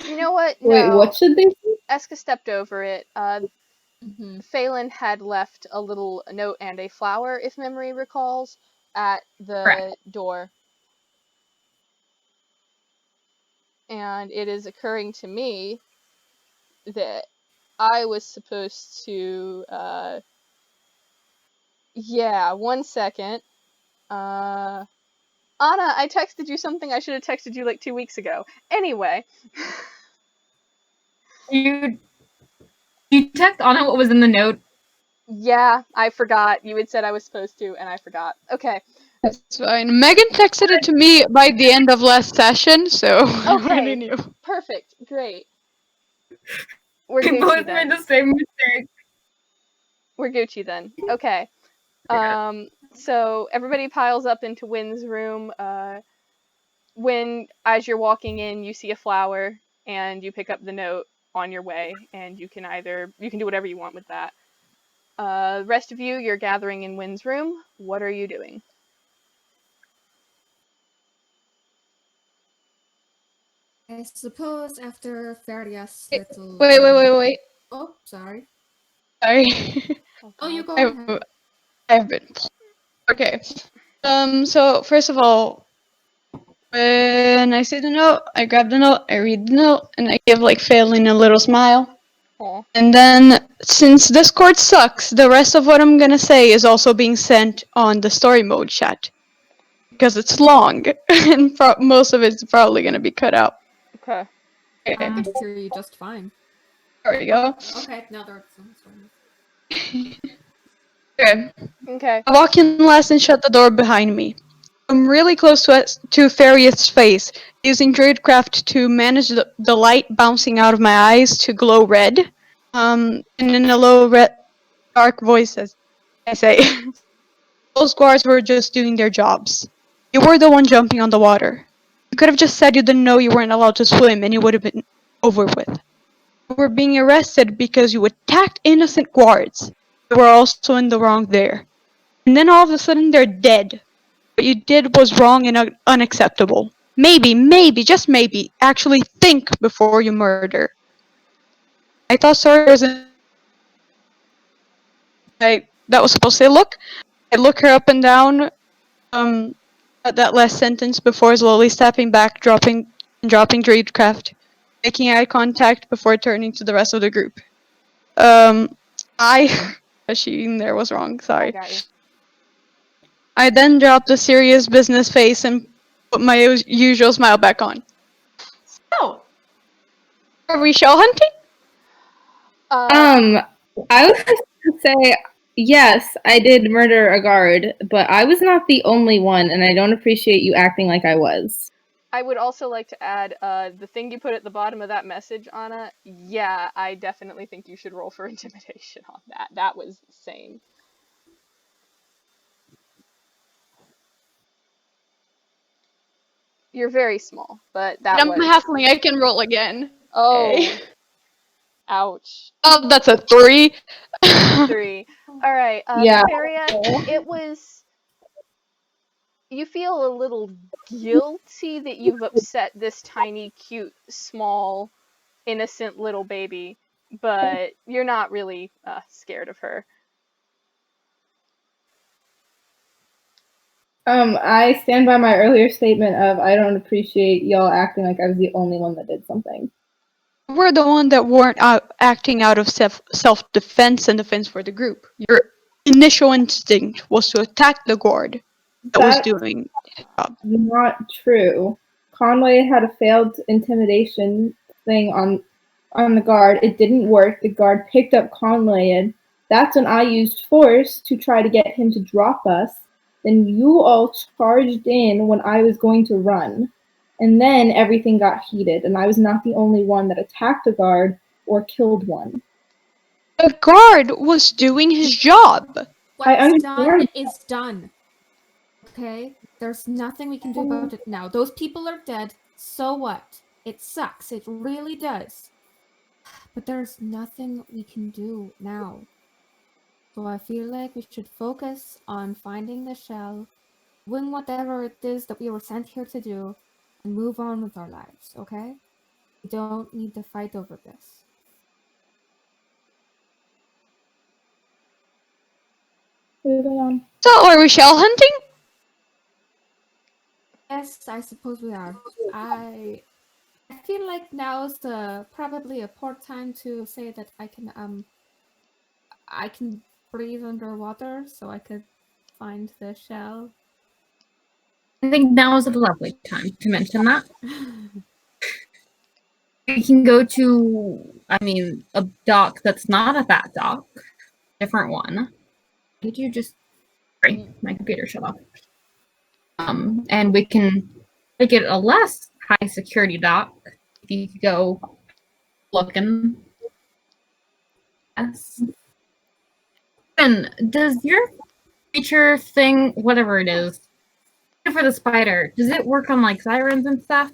You know what? No. Wait, what should they do? Eska stepped over it. Mhm. Phelan had left a little note and a flower, if memory recalls, at the Correct. door. And it is occurring to me that I was supposed to, yeah, 1 second. Anna, I texted you something I should have texted you like 2 weeks ago. Anyway. You text Anna what was in the note? Yeah, I forgot. You had said I was supposed to, and I forgot. Okay. That's fine. Megan texted it to me by the end of last session, so I Okay. already knew. Perfect. Great. We're We Gucci both then. made the same mistake. We're Gucci then. Okay. So everybody piles up into Wynn's room. Wynn, as you're walking in, you see a flower, and you pick up the note on your way, and you can do whatever you want with that. The rest of you, you're gathering in Wynn's room. What are you doing? I suppose after Farias little. Wait. Oh, sorry. Sorry. Oh, you go ahead. I've been. Okay. So first of all, when I see the note, I grab the note, I read the note, and I give like Phelan a little smile. Aw. And then, since Discord sucks, the rest of what I'm gonna say is also being sent on the story mode chat. Because it's long, and most of it's probably gonna be cut out. Okay. I Okay, can hear you just fine. there we go. Okay, now there sounds fine. Okay. Okay. I walk in last and shut the door behind me. I'm really close to Faria's face, using Druidcraft to manage the light bouncing out of my eyes to glow red. And in a low dark voices. I say, those guards were just doing their jobs. You were the one jumping on the water. You could have just said you didn't know you weren't allowed to swim and it would have been over with. You were being arrested because you attacked innocent guards. You were also in the wrong there. And then all of a sudden they're dead. What you did was wrong and unacceptable. Maybe, just maybe, actually think before you murder. I thought sorry was that was supposed to say look. I look her up and down, at that last sentence before slowly stepping back, dropping Dreamcraft, making eye contact before turning to the rest of the group. She in there was wrong, I sorry. got you. I then dropped a serious business face and put my usual smile back on. So, Are we shell hunting? I was just gonna say yes, I did murder a guard, but I was not the only one, and I don't appreciate you acting like I was. I would also like to add the thing you put at the bottom of that message, Anna. Yeah, I definitely think you should roll for intimidation on that. That was insane. You're very small, but that I'm was. halfling, I can roll again. Oh, Okay. ouch. Oh, that's a 3. 3. All right, Yeah. Feria, it was. You feel a little guilty that you've upset this tiny, cute, small, innocent little baby, but you're not really scared of her. I stand by my earlier statement of I don't appreciate y'all acting like I was the only one that did something. We're the one that weren't acting out of self-defense and defense for the group. Your initial instinct was to attack the guard that was That's doing his job. not true. Conway had a failed intimidation thing on the guard. It didn't work. The guard picked up Conway, and that's when I used force to try to get him to drop us. Then you all charged in when I was going to run. And then everything got heated, and I was not the only one that attacked a guard or killed one. The guard was doing his job. What's done understand. is done. Okay? There's nothing we can do about it now. Those people are dead. So what? It sucks. It really does. But there's nothing we can do now. So I feel like we should focus on finding the shell, doing whatever it is that we were sent here to do, and move on with our lives, okay? We don't need to fight over this. Moving on. So, are we shell hunting? Yes, I suppose we are. I feel like now's probably a poor time to say that I can breathe underwater, so I could find the shell. I think now is a lovely time to mention that. We can go to, a dock that's not a that dock, different one. Did you just? Sorry, my computer shut off. And we can make it a less high security dock. If you could go looking. Yes. And does your feature thing, whatever it is, for the spider, does it work on like sirens and stuff?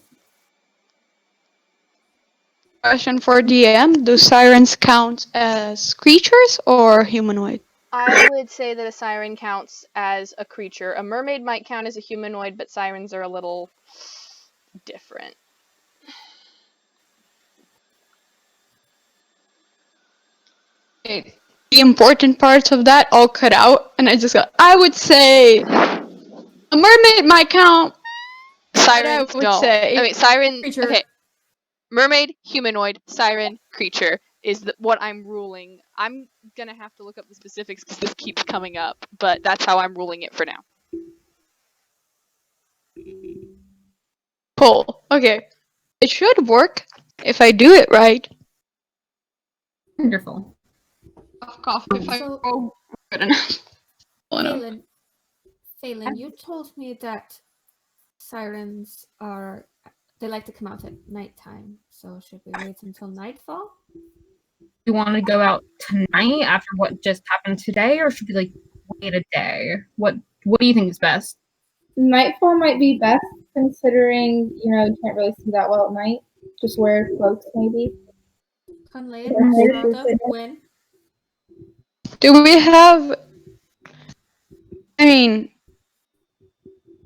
Question for DM: do sirens count as creatures or humanoid? I would say that a siren counts as a creature. A mermaid might count as a humanoid, but sirens are a little different. Okay. The important parts of that all cut out, and I would say a mermaid might count. Sirens would don't. say. I mean, siren. Creature. Okay. Mermaid, humanoid, siren, creature. Is what I'm ruling. I'm gonna have to look up the specifics because this keeps coming up, but that's how I'm ruling it for now. Cool. Okay. It should work if I do it right. Wonderful. Cough, if I So- roll good enough. Oh, no. Phelan, you told me that sirens they like to come out at nighttime. So should we wait until nightfall? you want to go out tonight after what just happened today, or should we like wait a day? What do you think is best? Nightfall might be best, considering you can't really see that well at night. Just wear cloaks, maybe. Conley, Okay. Strada, Gwen. Do we have? I mean,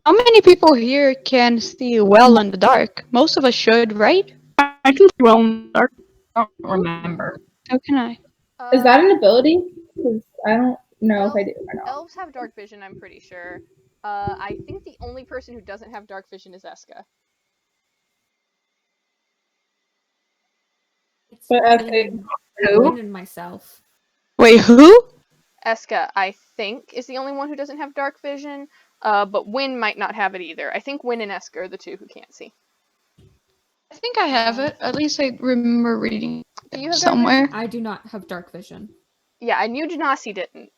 how many people here can see well in the dark? Most of us should, right? I can see well in the dark. I don't remember. How can I? Is that an ability? Because I don't know if I do or not. Elves have dark vision, I'm pretty sure. I think the only person who doesn't have dark vision is Eska. It's But Gwen and myself. Wait, who? Eska, I think, is the only one who doesn't have dark vision, but Wynn might not have it either. I think Wynn and Eska are the two who can't see. I think I have it. At least I remember reading Do you have dark somewhere. vision? I do not have dark vision. Yeah, I knew Genasi didn't.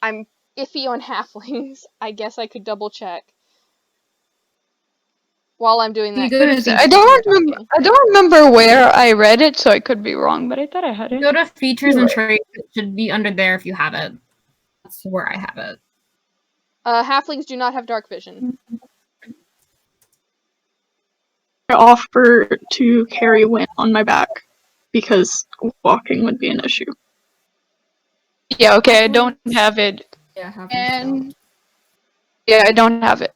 I'm iffy on halflings. I guess I could double check. While I'm doing Do you that, go to keep features? I don't remember where I read it, so I could be wrong, but I thought I had it. Go to features and traits. It should be under there if you have it. That's where I have it. halflings do not have dark vision. I offer to carry Win on my back because walking would be an issue. Yeah, okay, I don't have it. Yeah, have And yeah, I don't have it.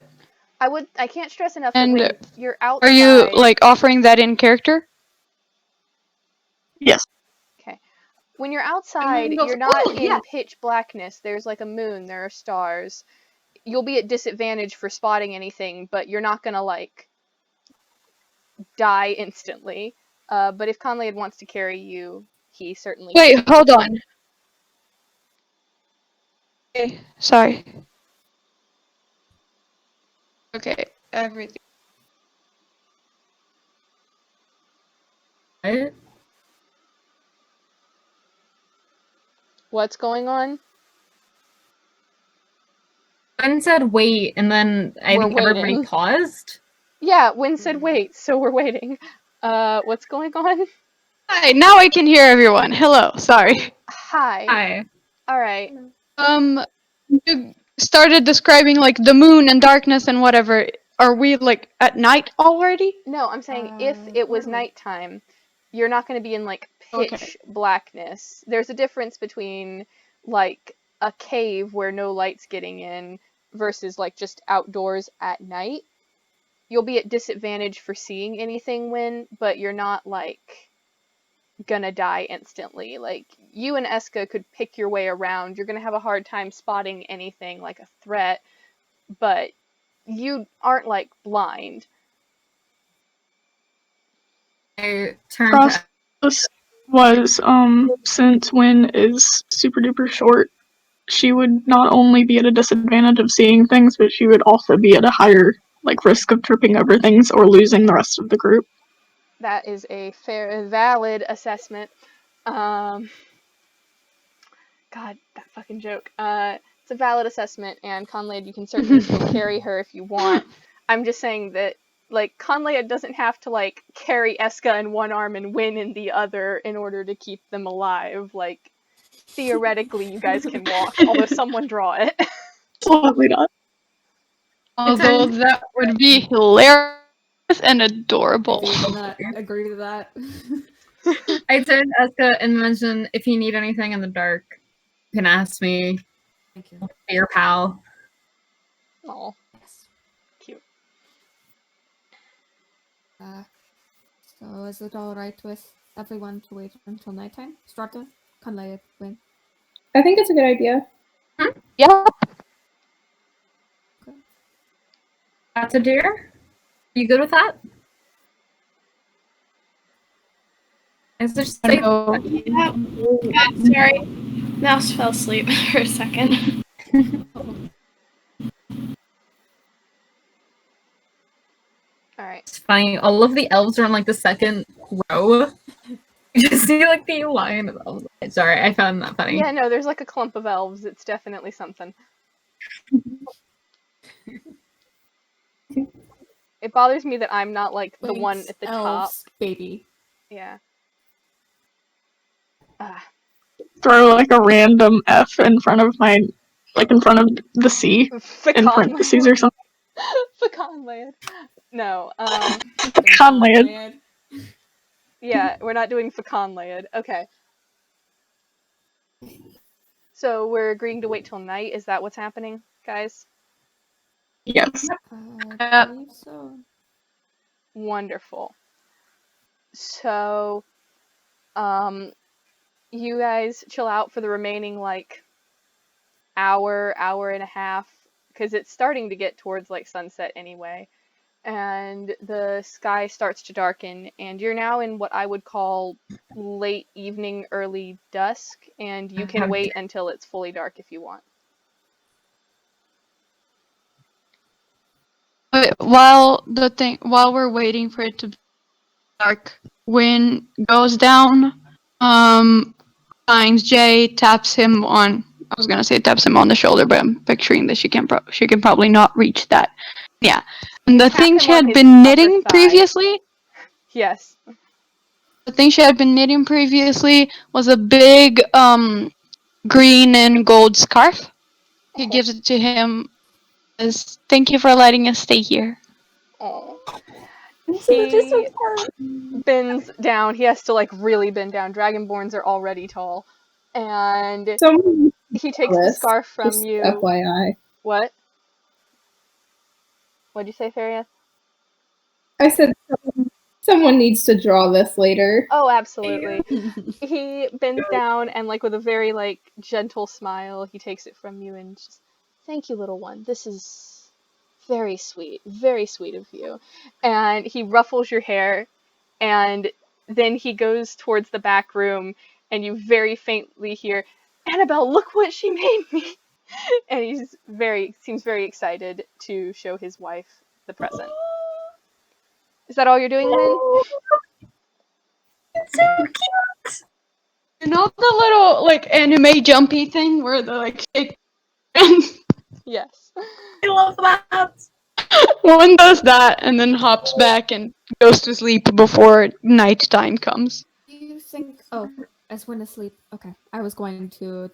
I can't stress enough And that when you're outside. Are you like offering that in character? Yes. Okay. When you're outside, goes, you're not "Oh, in yeah." pitch blackness. There's like a moon, there are stars. You'll be at disadvantage for spotting anything, but you're not gonna like die instantly. But if Conlade wants to carry you, he certainly Wait, can. hold on. Okay, sorry. Okay, everything. What? What's going on? Gwen said wait, and then I We're think everybody waiting. paused. Yeah, Wynn said wait, so we're waiting. What's going on? Hi, now I can hear everyone. Hello, sorry. Hi. Hi. Alright. You started describing like the moon and darkness and whatever. Are we like at night already? No, I'm saying if it was Totally. nighttime, you're not going to be in like pitch Okay. blackness. There's a difference between like a cave where no light's getting in versus like just outdoors at night. You'll be at disadvantage for seeing anything but you're not like gonna die instantly. Like you and Eska could pick your way around. You're gonna have a hard time spotting anything like a threat, but you aren't like blind. I turned Process to was since Win is super duper short, she would not only be at a disadvantage of seeing things, but she would also be at a higher like risk of tripping over things or losing the rest of the group. That is a fair, valid assessment. God, that fucking joke. It's a valid assessment, and Conlade, you can certainly still carry her if you want. I'm just saying that, like, Conlade doesn't have to, like, carry Eska in one arm and Win in the other in order to keep them alive. Like, theoretically, you guys can walk, although someone draw it. Absolutely not. Although that would be hilarious and adorable. I do not agree to that. I turned to Eska and mentioned if you need anything in the dark, you can ask me. Thank you. Be your pal. Aw, Yes. cute. So is it alright with everyone to wait until nighttime? Strata? Conley, Gwen. I think it's a good idea. Yeah. That's a deer? You good with that? Is there say No. Yeah, sorry. Mouse fell asleep for a second. Alright. It's funny, all of the elves are on like the second row. You just see like the line of elves. Sorry, I found that funny. Yeah, no, there's like a clump of elves. It's definitely something. It bothers me that I'm not like the one Thanks, at the elves, top. baby. Yeah. Ah, Throw like a random F in front of in front of the C in parentheses or something. Feconland. No. Conlad. Yeah, we're not doing Feconland. Okay. So we're agreeing to wait till night. Is that what's happening, guys? Yes. I believe so. Wonderful. So, you guys chill out for the remaining like hour and a half, because it's starting to get towards like sunset anyway, and the sky starts to darken, and you're now in what I would call late evening, early dusk, and you can wait until it's fully dark if you want. But while we're waiting for it to be dark, wind goes down. Finds Jay, taps him on. I was gonna say taps him on the shoulder, but I'm picturing that she can probably not reach that. Yeah, and the Tap thing him she on had his been upper knitting thigh. previously. Yes. The thing she had been knitting previously was a big green and gold scarf. He gives it to him as thank you for letting us stay here. Oh. He bends down. He has to like really bend down. Dragonborns are already tall, and Someone he takes the this, scarf from just you. FYI. What? What'd you say, Faria? I said someone needs to draw this later. Oh, absolutely. He bends down and like with a very like gentle smile, he takes it from you and just, thank you, little one. This is very sweet of you. And he ruffles your hair, and then he goes towards the back room, and you very faintly hear, Annabelle, look what she made me. And seems very excited to show his wife the present. Is that all you're doing, Lynn? You know the little like anime jumpy thing where the like shake. Yes. I love that. One does that and then hops back and goes to sleep before nighttime comes. Do you think? Oh, as when asleep. Okay, I was going to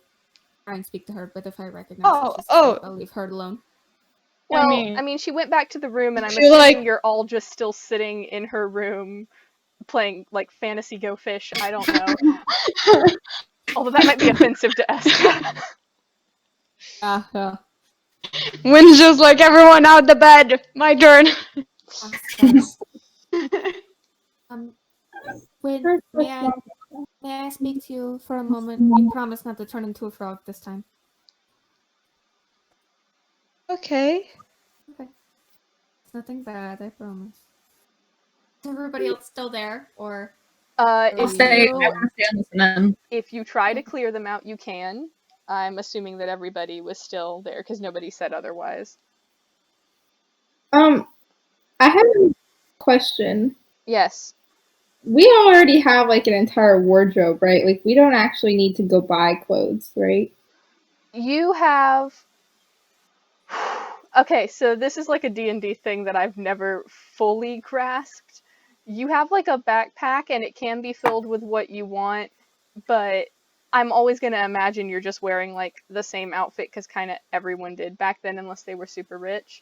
try and speak to her, but if I recognize that she's asleep, I'll leave her alone. Well, mean- I mean, she went back to the room, and I'm She, assuming like- you're all just still sitting in her room playing, like, Fantasy Go Fish. I don't know. Although that might be offensive to Estra. Yeah. Wynn's just like everyone out the bed. My turn. Wait, may I speak to you for a moment? You promise not to turn into a frog this time. Okay. It's nothing bad, I promise. Is everybody else still there, or? If Stay. I you, want to stay and listen in. if you try to clear them out, you can. I'm assuming that everybody was still there, because nobody said otherwise. I have a question. Yes. We already have like an entire wardrobe, right? Like we don't actually need to go buy clothes, right? You have... Okay, so this is like a D&D thing that I've never fully grasped. You have like a backpack, and it can be filled with what you want, but I'm always going to imagine you're just wearing like the same outfit, because kind of everyone did back then, unless they were super rich.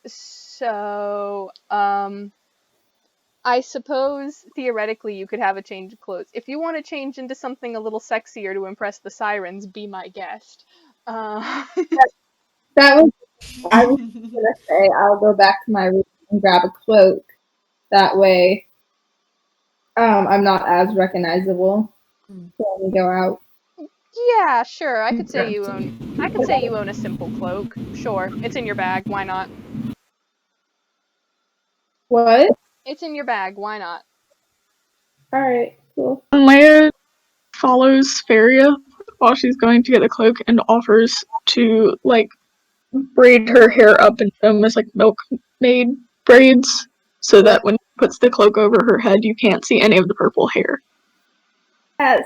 So, I suppose theoretically you could have a change of clothes. If you want to change into something a little sexier to impress the sirens, be my guest. That was I was gonna say I'll go back to my room and grab a cloak. That way, I'm not as recognizable when we go out. Yeah, sure. I could say you own a simple cloak. Sure. It's in your bag. Why not? What? It's in your bag. Why not? All right, cool. Leia follows Feria while she's going to get the cloak and offers to like braid her hair up in almost like milkmaid braids, so that when she puts the cloak over her head, you can't see any of the purple hair. Yes.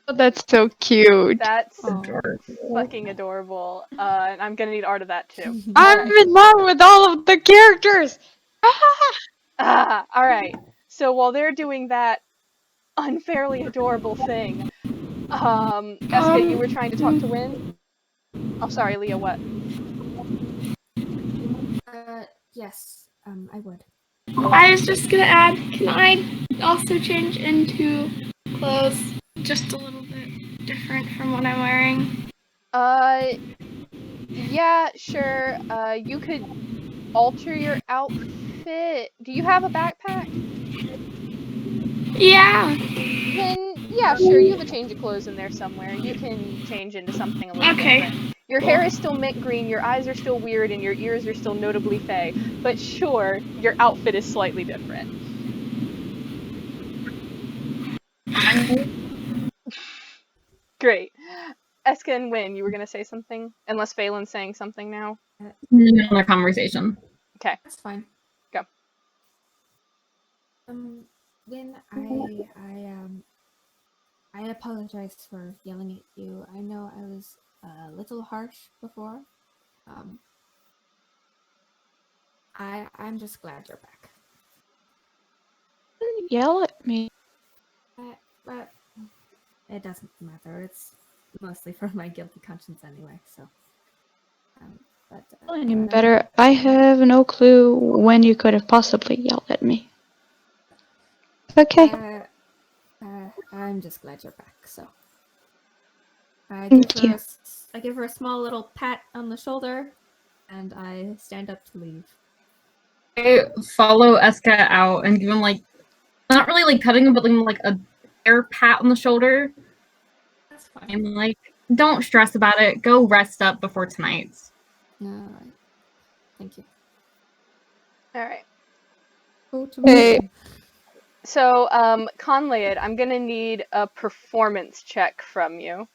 Oh, that's so cute. That's Oh. fucking adorable. And I'm gonna need art of that too. I'm in love with all of the characters. Alright. So while they're doing that, unfairly adorable thing. Eska, you were trying to talk to Win? Oh, sorry, Leah, what? Yes, I would. I was just gonna add, can I also change into clothes just a little bit different from what I'm wearing? Yeah, sure. You could alter your outfit. Do you have a backpack? Yeah. Yeah, sure. You have a change of clothes in there somewhere. You can change into something a little Okay. different. Your hair is still mint green, your eyes are still weird, and your ears are still notably fey. But sure, your outfit is slightly different. Great. Eska and Win, you were gonna say something? Unless Phelan's saying something now. Another conversation. Okay. That's fine. Go. When I apologize for yelling at you. I know I was a little harsh before. I'm just glad you're back. Yell at me. But it doesn't matter. It's mostly for my guilty conscience anyway. So, Any better? I have no clue when you could have possibly yelled at me. Okay. I'm just glad you're back. So, Thank you. I give her a small little pat on the shoulder, and I stand up to leave. I follow Eska out and give him like, not really like petting him, but like a air pat on the shoulder. That's fine. And like, don't stress about it. Go rest up before tonight. No, thank you. All right. Go to Hey. So, Conlayed, I'm gonna need a performance check from you.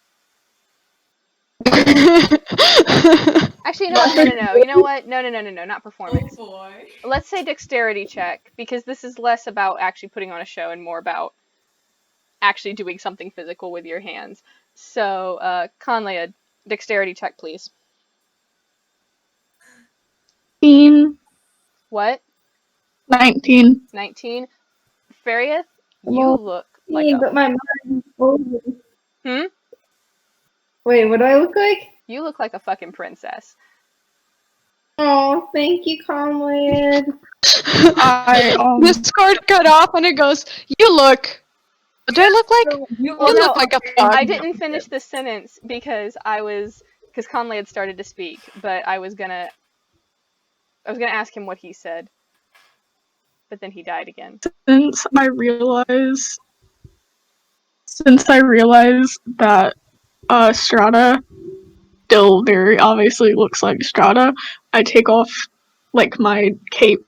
Actually, no. You know what? No, not performance. Oh boy. Let's say dexterity check, because this is less about actually putting on a show and more about actually doing something physical with your hands. So, Conley, a dexterity check, please. 19. What? 19. 19. Farieth, you Well, look like a... but my mind. Hmm? Wait, what do I look like? You look like a fucking princess. Oh, thank you, Conrad. Discord cut off and it goes, you look. What do I look like? You Well, You no, look like a fuck. I didn't finish the sentence because Conley had started to speak, but I was gonna ask him what he said, but then he died again. Since I realize that Strata still very obviously looks like Strata, I take off like my cape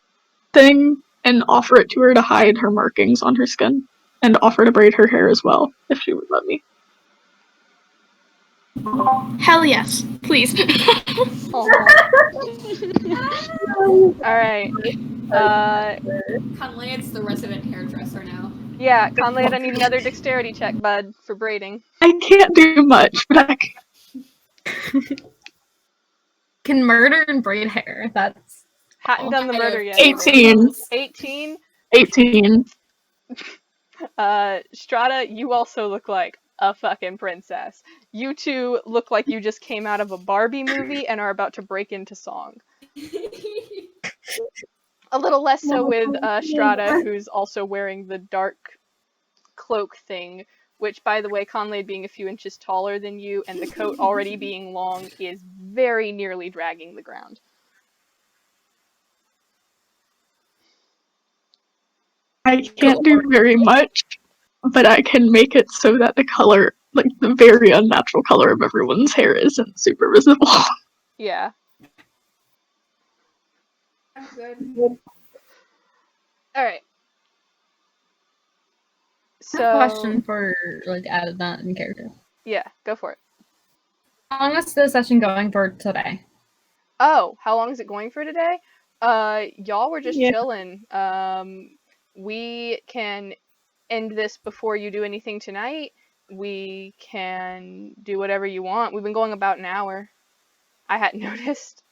thing and offer it to her to hide her markings on her skin, and offer to braid her hair as well if she would let me. Hell yes, please. Alright. Conlay's the resident hairdresser now. Yeah, Conley, I need another dexterity check, bud, for braiding. I can't do much, but I can murder and braid hair. That's Hadn't done the murder yet. 18. 18. 18. Strata, you also look like a fucking princess. You two look like you just came out of a Barbie movie and are about to break into song. A little less so with Strata, who's also wearing the dark cloak thing, which, by the way, Conley being a few inches taller than you and the coat already being long is very nearly dragging the ground. I can't do very much, but I can make it so that the color, like the very unnatural color of everyone's hair, isn't super visible. Yeah. I'm good. Alright. So, question for like added that in character. Yeah, go for it. How long is the session going for today? Oh, how long is it going for today? Y'all were just Yeah. chilling. We can end this before you do anything tonight. We can do whatever you want. We've been going about an hour. I hadn't noticed.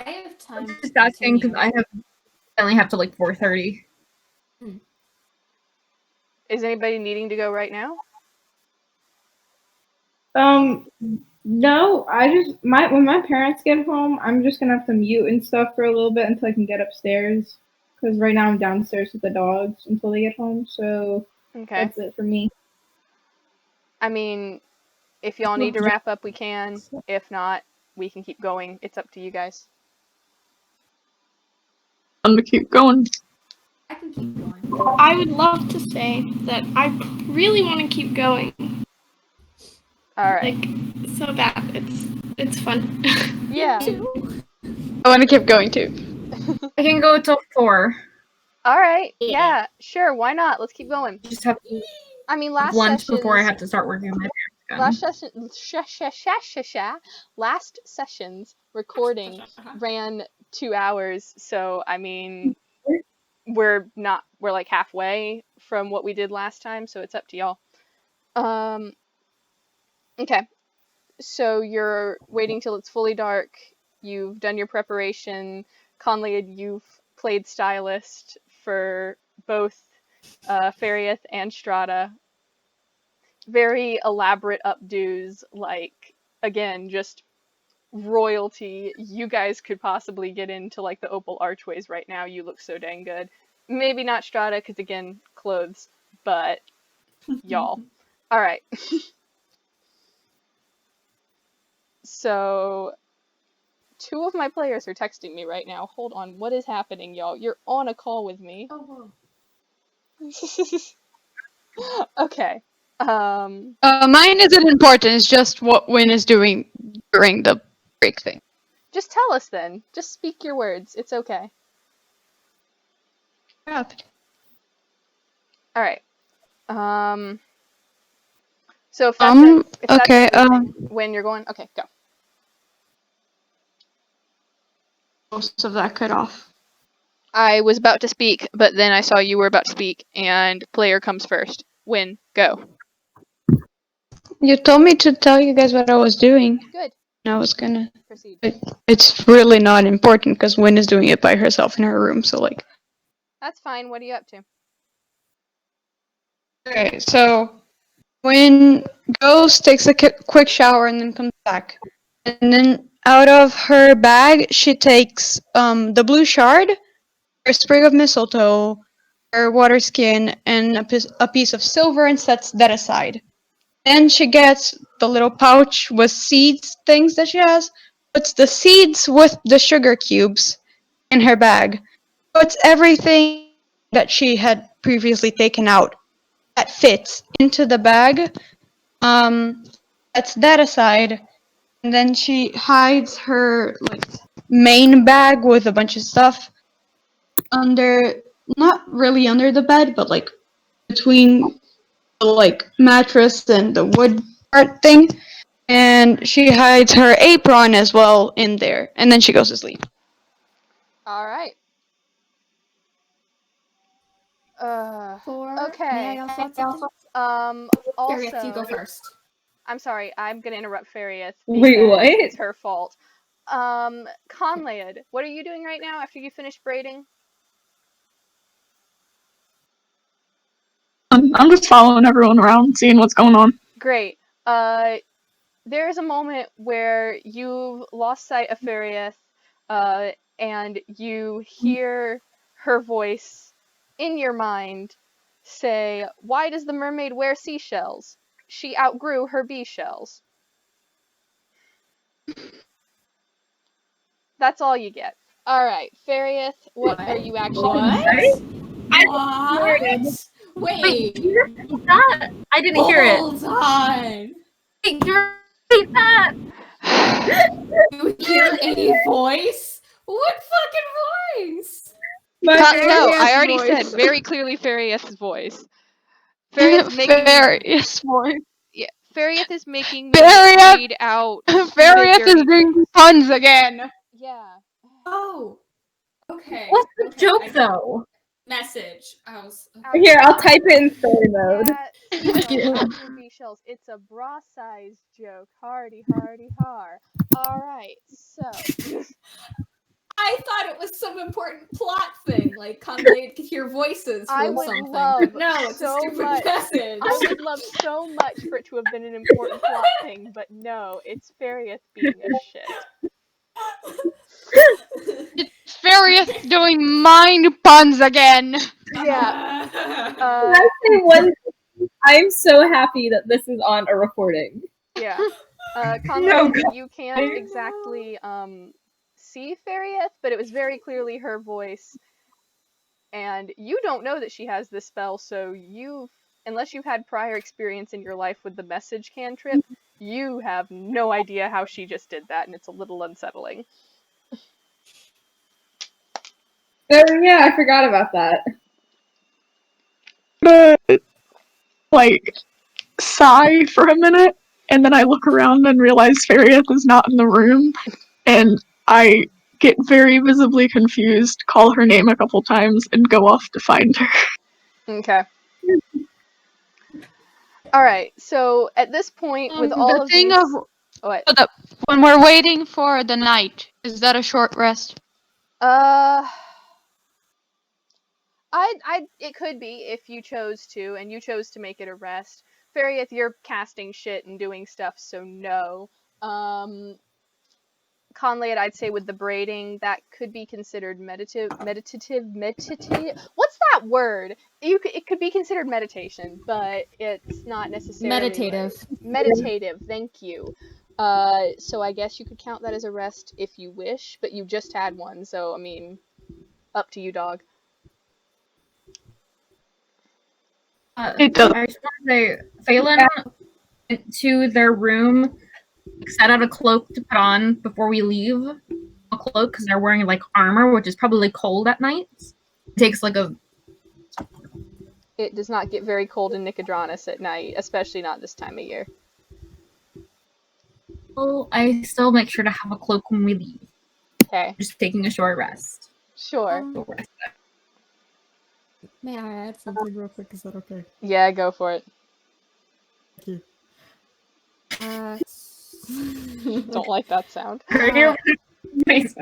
I have time. Just asking because I only have to like 4:30. Is anybody needing to go right now? No, I just when my parents get home, I'm just gonna have to mute and stuff for a little bit until I can get upstairs. Because right now I'm downstairs with the dogs until they get home. So Okay. that's it for me. I mean, if y'all need to wrap up, we can. If not, we can keep going. It's up to you guys. I'm gonna keep going. I can keep going. I would love to say that I really want to keep going. All right. Like, so bad. It's fun. Yeah. I want to keep going too. I can go till 4. All right. Yeah. Sure. Why not? Let's keep going. Just have to I mean, have last lunch sessions. before I have to start working on my parents' gun. Last session's recording ran 2 hours, so I mean, we're like halfway from what we did last time, so it's up to y'all. Okay, so you're waiting till it's fully dark. You've done your preparation. Conley, you've played stylist for both Farieth and Strata. Very elaborate updos, like, again, just royalty. You guys could possibly get into, like, the opal archways right now. You look so dang good. Maybe not Strata, because, again, clothes, but y'all. Alright. So, 2 of my players are texting me right now. Hold on, what is happening, y'all? You're on a call with me. Oh, Okay. Mine isn't important. It's just what Win is doing during the break thing. Just tell us then. Just speak your words. It's okay. Alright. So if that's okay, everything, when you're going, okay, go. most of that cut off. I was about to speak, but then I saw you were about to speak, and player comes first. Win, go. You told me to tell you guys what I was doing. Good. And I was gonna. Proceed. It's really not important because Win is doing it by herself in her room, so like. That's fine. What are you up to? Okay, so Win goes, takes a quick shower, and then comes back. And then out of her bag, she takes the blue shard, her sprig of mistletoe, her water skin, and a piece of silver, and sets that aside. Then she gets the little pouch with seeds things that she has, puts the seeds with the sugar cubes in her bag, puts everything that she had previously taken out that fits into the bag, sets that aside, and then she hides her like main bag with a bunch of stuff under, not really under the bed, but like between the like mattress and the wood part thing, and she hides her apron as well in there, and then she goes to sleep. All right. May Okay. I also add something? Farieth, you go Also, first. I'm sorry. I'm gonna interrupt Farieth. Wait, because what? It's her fault. Conlayed, what are you doing right now after you finish braiding? I'm just following everyone around, seeing what's going on. Great. There's a moment where you've lost sight of Farieth, and you hear her voice in your mind say, "Why does the mermaid wear seashells? She outgrew her bee shells." That's all you get. Alright, Farieth, what are you actually doing? What? Wait. That I didn't hear it. Hold on. Wait, repeat that. You hear a voice? What fucking voice? No, Farieth's I already voice. said very clearly Farieth's voice. Farieth's making Farieth's voice. Farieth is making me Farieth! read out. Farieth is doing puns again. Yeah. Oh. Okay. What's the okay, joke I get though? Message. I was. Here, I'll type it in story mode. Bee shells. It's a bra-sized joke. Hardy, hardy, har. Alright, so. I thought it was some important plot thing, like Conlade could hear voices I from would something. love But no, it's so a stupid much- message. I would love so much for it to have been an important plot thing, but no, it's Farieth being a shit. It's Farieth doing mind puns again. Yeah. Can I say one thing? I'm so happy that this is on a recording. Yeah. Conlade, No, you can't exactly see Farieth, but it was very clearly her voice. And you don't know that she has this spell, so unless you've had prior experience in your life with the message cantrip, you have no idea how she just did that, and it's a little unsettling. Oh yeah, I forgot about that. Like, sigh for a minute, and then I look around and realize Farieth is not in the room, and I get very visibly confused, call her name a couple times, and go off to find her. Okay. Alright, so at this point, with all the of thing these... of What? when we're waiting for the night, is that a short rest? It could be if you chose to, and you chose to make it a rest. Farieth, you're casting shit and doing stuff, so no. Conlade, I'd say with the braiding, that could be considered meditative. What's that word? It could be considered meditation, but it's not necessarily Meditative. Meditative. Thank you. So I guess you could count that as a rest if you wish, but you just had one, so I mean, up to you, dog. It does. I just want to say, Phelan went to their room, set out a cloak to put on before we leave. A cloak because they're wearing like armor, which is probably cold at night. It takes like a. It does not get very cold in Nicodranus at night, especially not this time of year. Well, I still make sure to have a cloak when we leave. Okay. Just taking a short rest. Sure. Short rest. May I add something real quick? Is that okay? Yeah, go for it. Thank you. Don't like that sound. Amazing.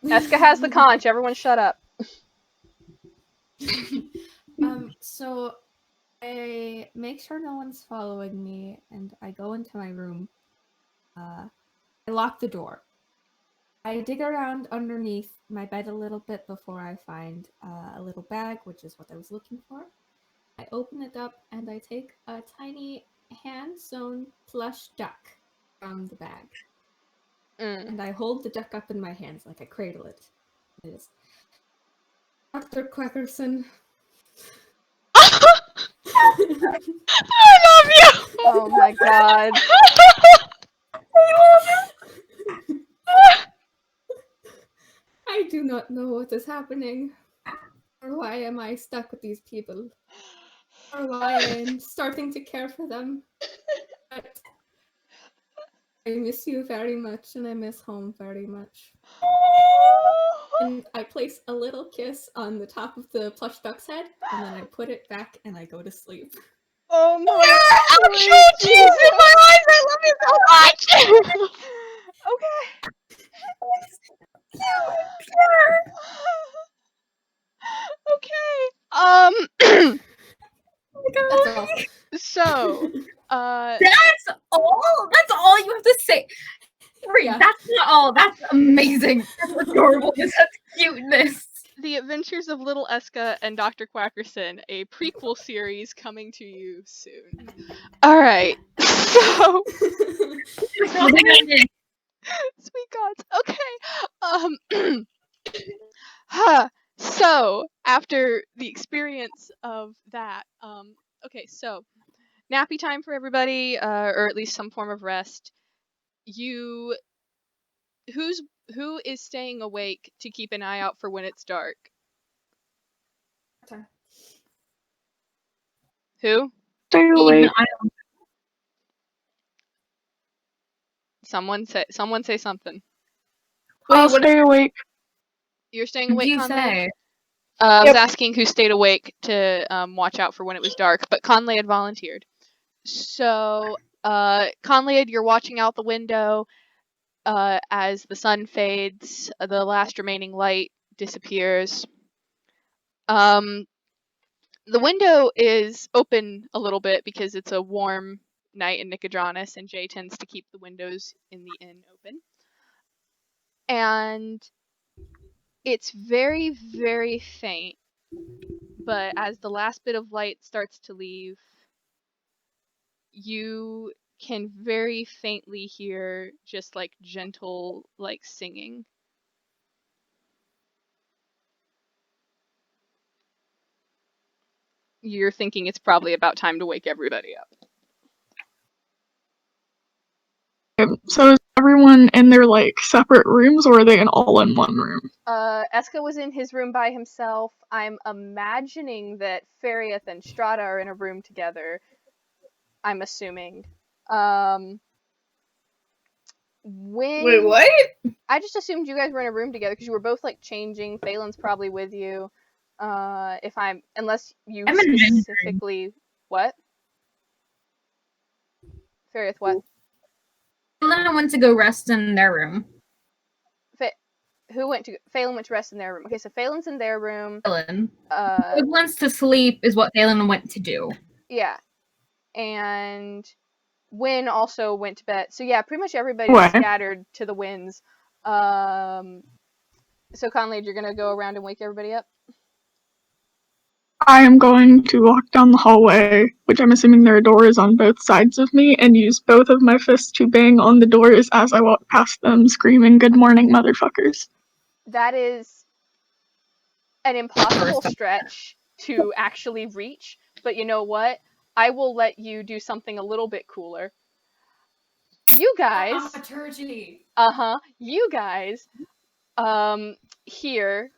Eska has the conch. Everyone shut up. So I make sure no one's following me, and I go into my room. I lock the door. I dig around underneath my bed a little bit before I find a little bag, which is what I was looking for. I open it up and I take a tiny hand-sewn plush duck from the bag. And I hold the duck up in my hands like I cradle it. It is Dr. Quackerson. I love you! Oh my god. I do not know what is happening, or why am I stuck with these people, or why I am starting to care for them. But I miss you very much, and I miss home very much. And I place a little kiss on the top of the plush duck's head, and then I put it back and I go to sleep. Oh my Actual cheese in my eyes! I love you so much! Okay. Okay. That's all. So, That's all. That's all you have to say. Wait, Yeah. that's not all. That's amazing. That's adorableness. That's cuteness. The Adventures of Little Eska and Dr. Quackerson, a prequel series coming to you soon. Alright, so... Sweet gods. Okay. So, after the experience of that, okay, so, nappy time for everybody, or at least some form of rest. Who is staying awake to keep an eye out for when it's dark? Who? Stay awake. Someone say something. I'll stay awake. You're staying What awake, do you Conlade? say? I was asking who stayed awake to watch out for when it was dark, but Conlade had volunteered. So, Conlade, you're watching out the window. as the sun fades, the last remaining light disappears. The window is open a little bit because it's a warm night in Nicodranus, and Jay tends to keep the windows in the inn open. And it's very, very faint, but as the last bit of light starts to leave, you can very faintly hear just like gentle like singing. You're thinking it's probably about time to wake everybody up. So is everyone in their like separate rooms, or are they all in one room? Eska was in his room by himself. I'm imagining that Fariath and Strata are in a room together. I'm assuming. Wait, what? I just assumed you guys were in a room together because you were both like changing. Phelan's probably with you. Unless you I'm in a men's specifically what? Fariath, what? Phelan went to go rest in their room. Phelan went to rest in their room. Okay, so Phelan's in their room. Phelan. Equivalence to sleep is what Phelan went to do. Yeah. And Wynn also went to bed. So yeah, pretty much everybody was scattered to the winds. So Conlade, you're gonna go around and wake everybody up? I am going to walk down the hallway, which I'm assuming there are doors on both sides of me, and use both of my fists to bang on the doors as I walk past them, screaming, "Good morning, motherfuckers." That is an impossible stretch to actually reach, but you know what? I will let you do something a little bit cooler. You guys... Dramaturgy! You guys, here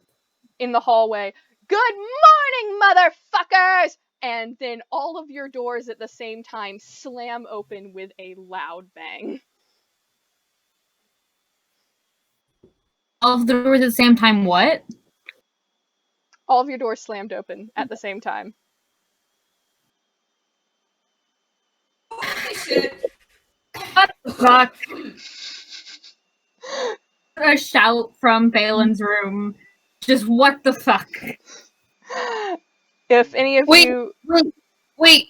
in the hallway, "Good morning, motherfuckers!" And then all of your doors at the same time slam open with a loud bang. All of the doors at the same time, what? All of your doors slammed open at the same time. Holy shit! What the fuck? A shout from Phelan's room. Just what the fuck? If any of you... Wait.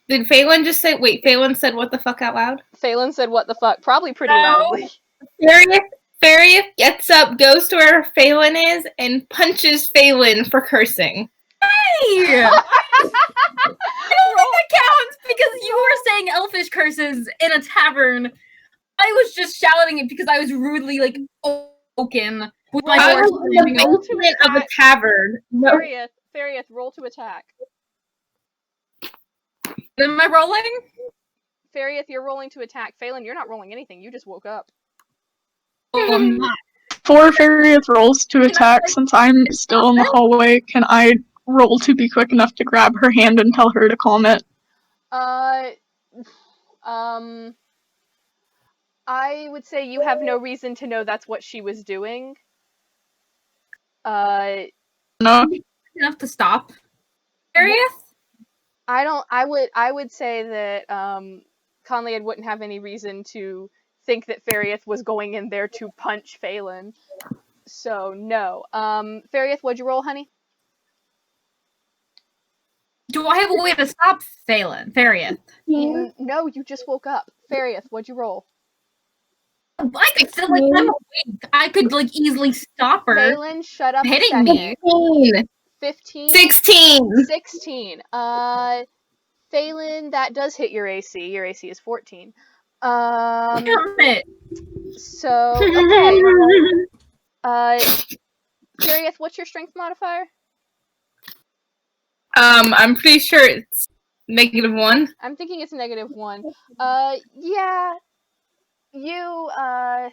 Did Phelan just say... Wait, Phelan said what the fuck out loud? Phelan said what the fuck, probably pretty loudly. Fariath gets up, goes to where Phelan is, and punches Phelan for cursing. Hey! I don't think that counts because you were saying elfish curses in a tavern. I was just shouting it because I was rudely, like, woken with my Roll voice in the basement of a tavern. No. Fariath, roll to attack. Am I rolling? Fariath, you're rolling to attack. Phelan, you're not rolling anything. You just woke up. Oh, I'm not. For Fariath rolls to attack, since I'm still in the hallway, can I roll to be quick enough to grab her hand and tell her to calm it? I would say you have no reason to know that's what she was doing. No. Enough to stop. Fariath? I would say that Conlade wouldn't have any reason to think that Fariath was going in there to punch Phelan. So no. Fariath, what'd you roll, honey? Do I have a way to stop Phelan? Fariath? No, you just woke up. Fariath, what'd you roll? I could still, like, I'm awake. I could, like, easily stop her. Phelan, shut up. Hitting me. 15. 16. 16. Phelan, that does hit your AC. Your AC is 14. Damn it. So, okay. Fariath, what's your strength modifier? I'm pretty sure it's -1. I'm thinking it's -1. Yeah. Yeah,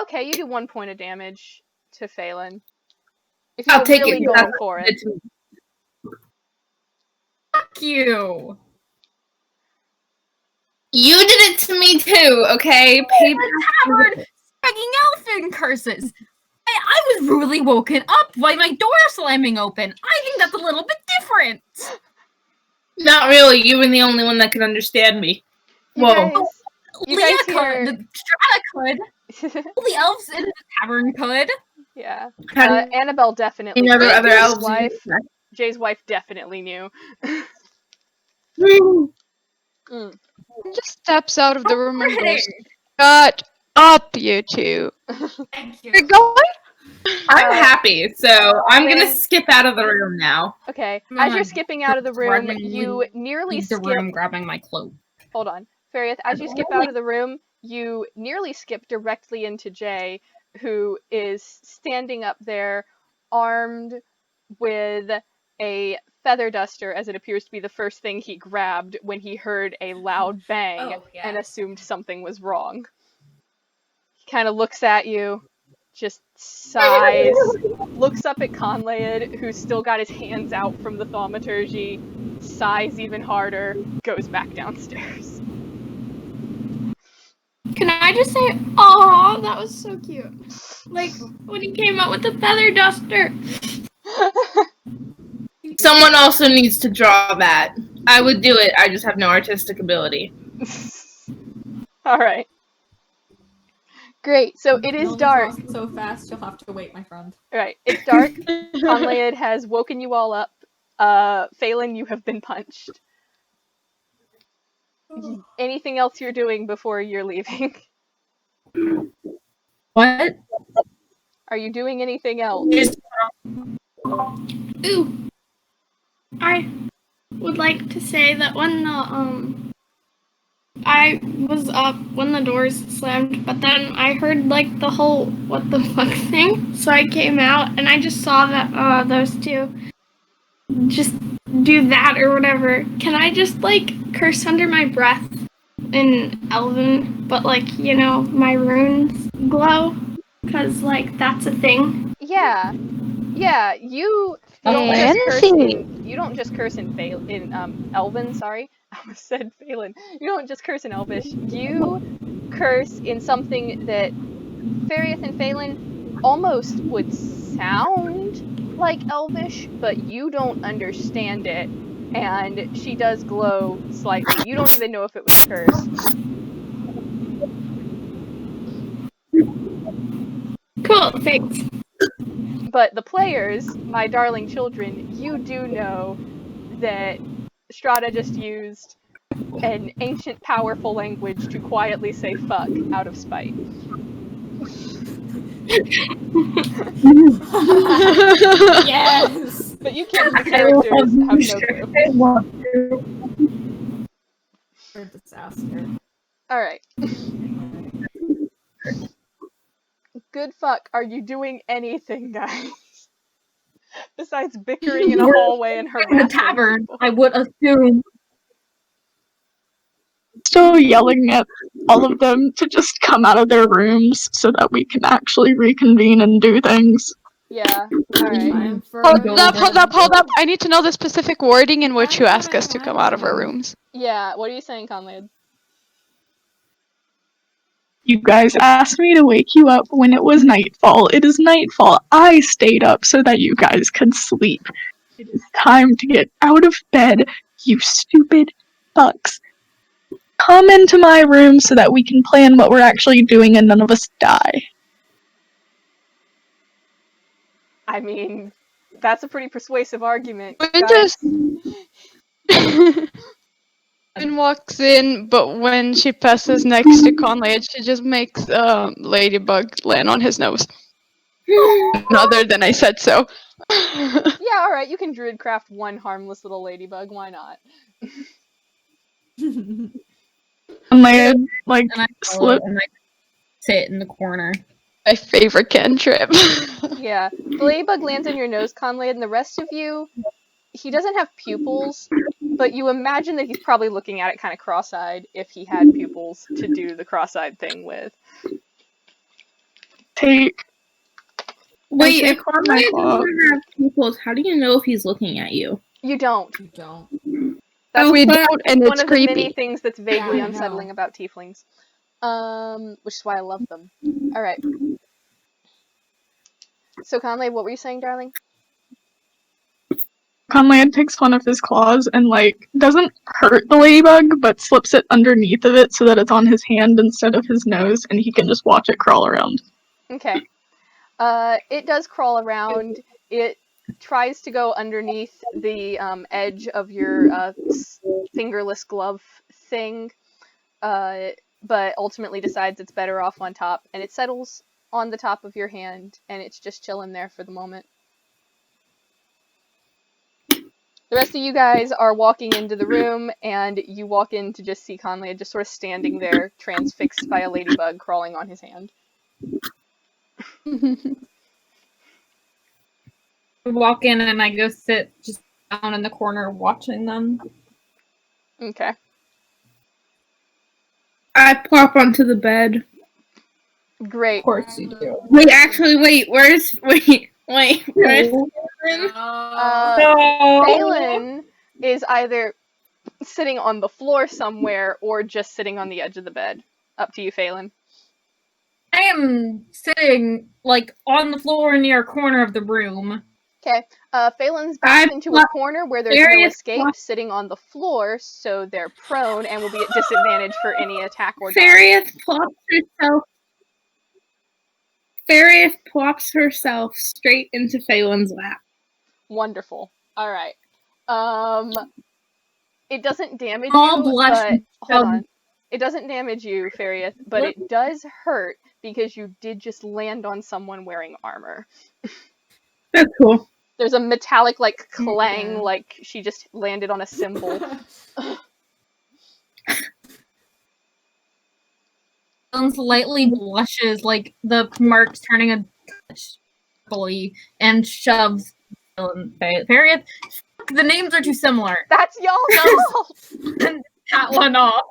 okay, you do 1 point of damage to Phelan. If you're I'll take really it. going for it. Fuck you. You did it to me too, okay? Tavern speaking elfin curses. I was rudely woken up by my door slamming open. I think that's a little bit different. Not really. You were the only one that could understand me. You Whoa. guys, You Leah guys hear- could. Strata could. All the elves in the tavern could. Yeah. How do Annabelle definitely. you know the knew. other elves? Jay's wife definitely knew. Mm. Just steps out of the room and goes, Hitting. "Shut up, you two. Thank you. You're going?" I'm happy, so I'm gonna Then- skip out of the room now. Okay. I'm As gonna you're skipping out of the room, grudgingly you nearly Leave the skip. room grabbing my cloak. Hold on. Fariath, as you skip out of the room, you nearly skip directly into Jay, who is standing up there, armed with a feather duster, as it appears to be the first thing he grabbed when he heard a loud bang Oh, yeah. and assumed something was wrong. He kind of looks at you, just sighs, looks up at Conlaid, who's still got his hands out from the thaumaturgy, sighs even harder, goes back downstairs. Can I just say, oh, that was so cute. Like when he came out with the feather duster. Someone also needs to draw that. I would do it, I just have no artistic ability. Alright. Great, so it You is only dark. draw so fast, you'll have to wait, my friend. Alright, it's dark. Conlaid has woken you all up. Phelan, you have been punched. Anything else you're doing before you're leaving? What? Are you doing anything else? Ooh. I would like to say that when I was up when the doors slammed, but then I heard like the whole what the fuck thing. So I came out and I just saw that those two just do that or whatever. Can I just like curse under my breath in Elven, but like, you know, my runes glow? Cause like that's a thing. Yeah. Yeah, you don't just curse in Elven, sorry. I almost said Phelan. You don't just curse in Elvish. You curse in something that Fariath and Phelan almost would sound like Elvish, but you don't understand it. And she does glow slightly. You don't even know if it was cursed. Cool, thanks. But the players, my darling children, you do know that Strata just used an ancient powerful language to quietly say fuck out of spite. Yes! But you kids, the characters, have no clue. For disaster. Alright. Good fuck, are you doing anything, guys? Besides bickering in a hallway and In harassing the tavern, people. I would assume. Still yelling at all of them to just come out of their rooms so that we can actually reconvene and do things. Yeah, alright. Time for Hold a- up. I need to know the specific wording in which you ask us to come out of our rooms. Yeah, what are you saying, Conlade? You guys asked me to wake you up when it was nightfall. It is nightfall. I stayed up so that you guys could sleep. It is time to get out of bed, you stupid fucks. Come into my room so that we can plan what we're actually doing and none of us die. I mean, that's a pretty persuasive argument. We guys. just. Finn walks in, but when she passes next to Conlade, she just makes Ladybug land on his nose. Other than I said so. Yeah, alright, you can druidcraft one harmless little ladybug, why not? Conlade, like, And I follow slip. and I sit in the corner. My favorite cantrip. Yeah, the ladybug lands on your nose, Conlade, and the rest of you, he doesn't have pupils, but you imagine that he's probably looking at it kind of cross-eyed if he had pupils to do the cross-eyed thing with. Take. Wait, I if take off my Conrad cloak. doesn't have pupils, how do you know if he's looking at you? You don't. You don't. That's We but- don't, and one it's of the many creepy. things that's vaguely Yeah, I know. unsettling about tieflings. Which is why I love them. Alright. So Conlade, what were you saying, darling? Conlad takes one of his claws and, like, doesn't hurt the ladybug, but slips it underneath of it so that it's on his hand instead of his nose, and he can just watch it crawl around. Okay. It does crawl around. It tries to go underneath the edge of your fingerless glove thing, but ultimately decides it's better off on top, and it settles on the top of your hand, and it's just chilling there for the moment. The rest of you guys are walking into the room, and you walk in to just see Conlad just sort of standing there, transfixed by a ladybug crawling on his hand. I walk in and I go sit just down in the corner watching them. Okay. I plop onto the bed. Great. Of course you do. Wait, where's Phelan is either sitting on the floor somewhere or just sitting on the edge of the bed. Up to you, Phelan. I am sitting, like, on the floor near a corner of the room. Okay. Phelan's backed into a corner where there's no escape, sitting on the floor, so they're prone and will be at disadvantage for any attack or dodge. Farieth plops herself straight into Phelan's lap. Wonderful. Alright. It doesn't damage All you, blush but... and Hold on. It doesn't damage you, Farieth, but it does hurt because you did just land on someone wearing armor. That's cool. There's a metallic, like, clang, like she just landed on a cymbal. Phelan slightly blushes, like the marks turning a bully, and shoves Farieth. The names are too similar. That's y'all's fault! And that one off.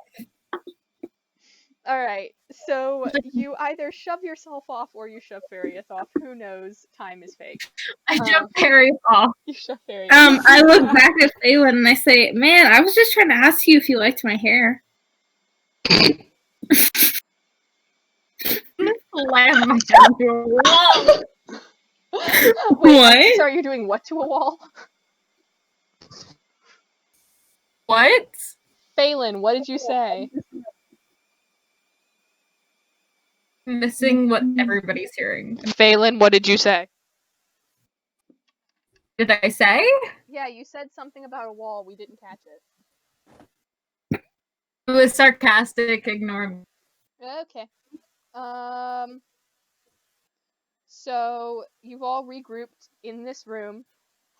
Alright, so you either shove yourself off or you shove Farieth off. Who knows? Time is fake. I shove Farieth off. You shove Farieth. I look back at Phelan and I say, "Man, I was just trying to ask you if you liked my hair." Slam my head into a wall. Wait, What? So are you doing what to a wall? What? Phelan, what did you say? Missing what everybody's hearing. Phelan, what did you say? Did I say? Yeah, you said something about a wall. We didn't catch it. It was sarcastic. Ignore me. Okay. So you've all regrouped in this room,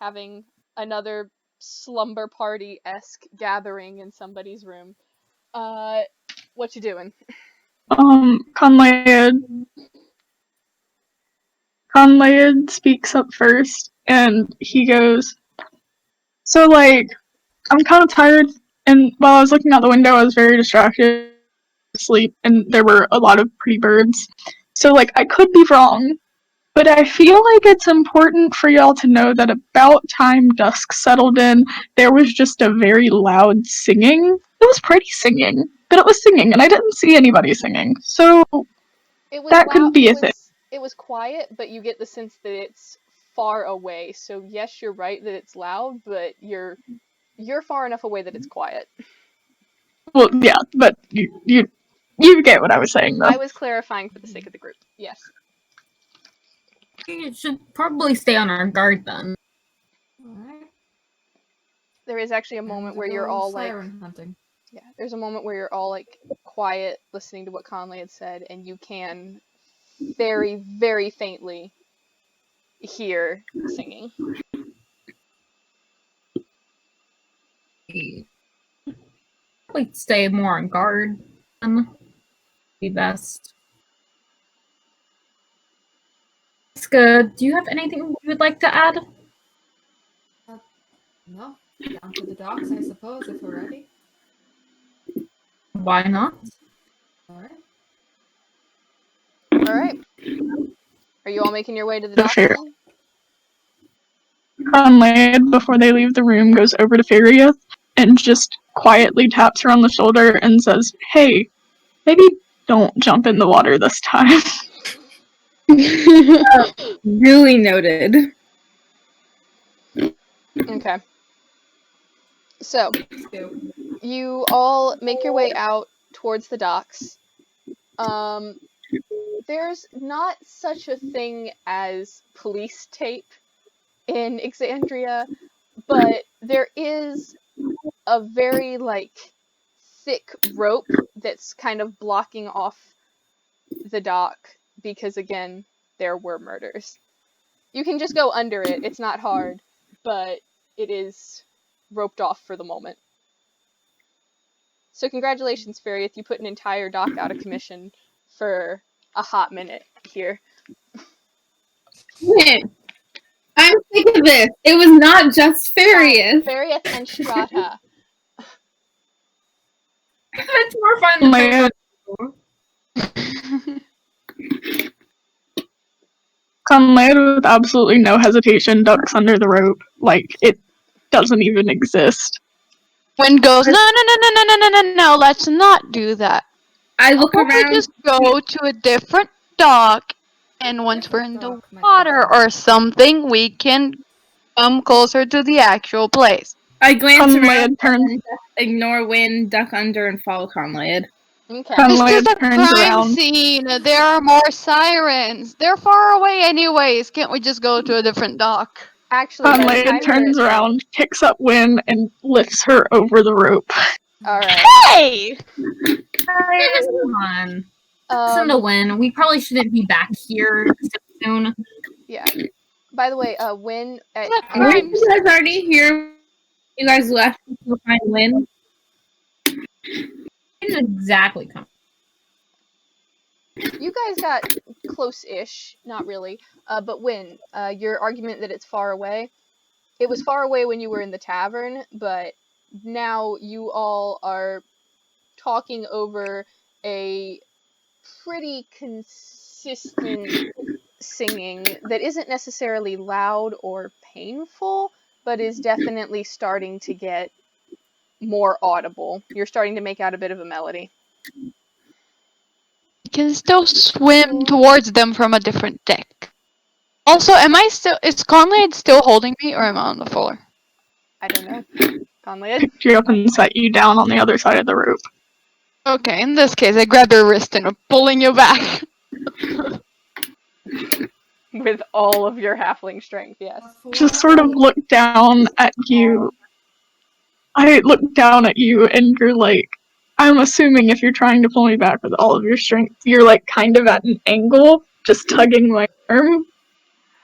having another slumber party-esque gathering in somebody's room. What you doing? Conlad speaks up first, and he goes, "So, like, I'm kind of tired, and while I was looking out the window, I was very distracted, asleep, and there were a lot of pretty birds. So, like, I could be wrong, but I feel like it's important for y'all to know that about time dusk settled in, there was just a very loud singing. It was pretty singing, but it was singing, and I didn't see anybody singing, so that could be a thing." It was quiet, but you get the sense that it's far away. So yes, you're right that it's loud, but you're far enough away that it's quiet. Well, yeah, but you get what I was saying, though. I was clarifying for the sake of the group. Yes. We should probably stay on our guard then. Alright. There is actually a moment where you're all like, hunting. yeah, there's a moment where you're all like quiet, listening to what Conley had said, and you can very, very faintly hear singing. Probably stay more on guard. Be best. Iska, do you have anything you would like to add? No. Down to the docks, I suppose, if we're ready. Why not? Alright. Alright. Are you all making your way to the docks Fair. then? Conlad, before they leave the room, goes over to Farieth and just quietly taps her on the shoulder and says, "Hey, maybe don't jump in the water this time." Really noted. Okay. So, you all make your way out towards the docks. There's not such a thing as police tape in Exandria, but there is a very, like, thick rope that's kind of blocking off the dock because, again, there were murders. You can just go under it, it's not hard, but it is roped off for the moment. So congratulations, Farieth, you put an entire dock out of commission for a hot minute here. Man, I'm sick of this. It was not just Farius. Farieth and Strata. It's more fun than My- Facebook. Conrad with absolutely no hesitation ducks under the rope, like it doesn't even exist. Wind goes, no, let's not do that. I look Why don't we around. just go to a different dock, and once we're in the Dock might be water better. or something, we can come closer to the actual place. I glance around, Conrad turns ignore wind, duck under, and follow Conrad. Okay. Conrad This is a turns crime around. scene. There are more sirens. They're far away anyways. Can't we just go to a different dock? Actually, by the Conrad time turns you're... around, picks up Win, and lifts her over the rope. Alright. Hey! Guys, come on. Listen to Win. We probably shouldn't be back here so soon. Yeah. By the way, when... Were you guys already here? You guys left to find Win? Didn't exactly come. You guys got close-ish, not really, but when, your argument that it's far away, it was far away when you were in the tavern, but now you all are talking over a pretty consistent singing that isn't necessarily loud or painful, but is definitely starting to get more audible. You're starting to make out a bit of a melody. We can still swim towards them from a different deck. Also, is Conrad still holding me, or am I on the floor? I don't know. Conrad? Picked you up and set you down on the other side of the rope. Okay, in this case, I grab your wrist and I'm pulling you back. With all of your halfling strength, yes. Just sort of look down at you. I look down at you and you're like, I'm assuming if you're trying to pull me back with all of your strength, you're like kind of at an angle, just tugging my arm.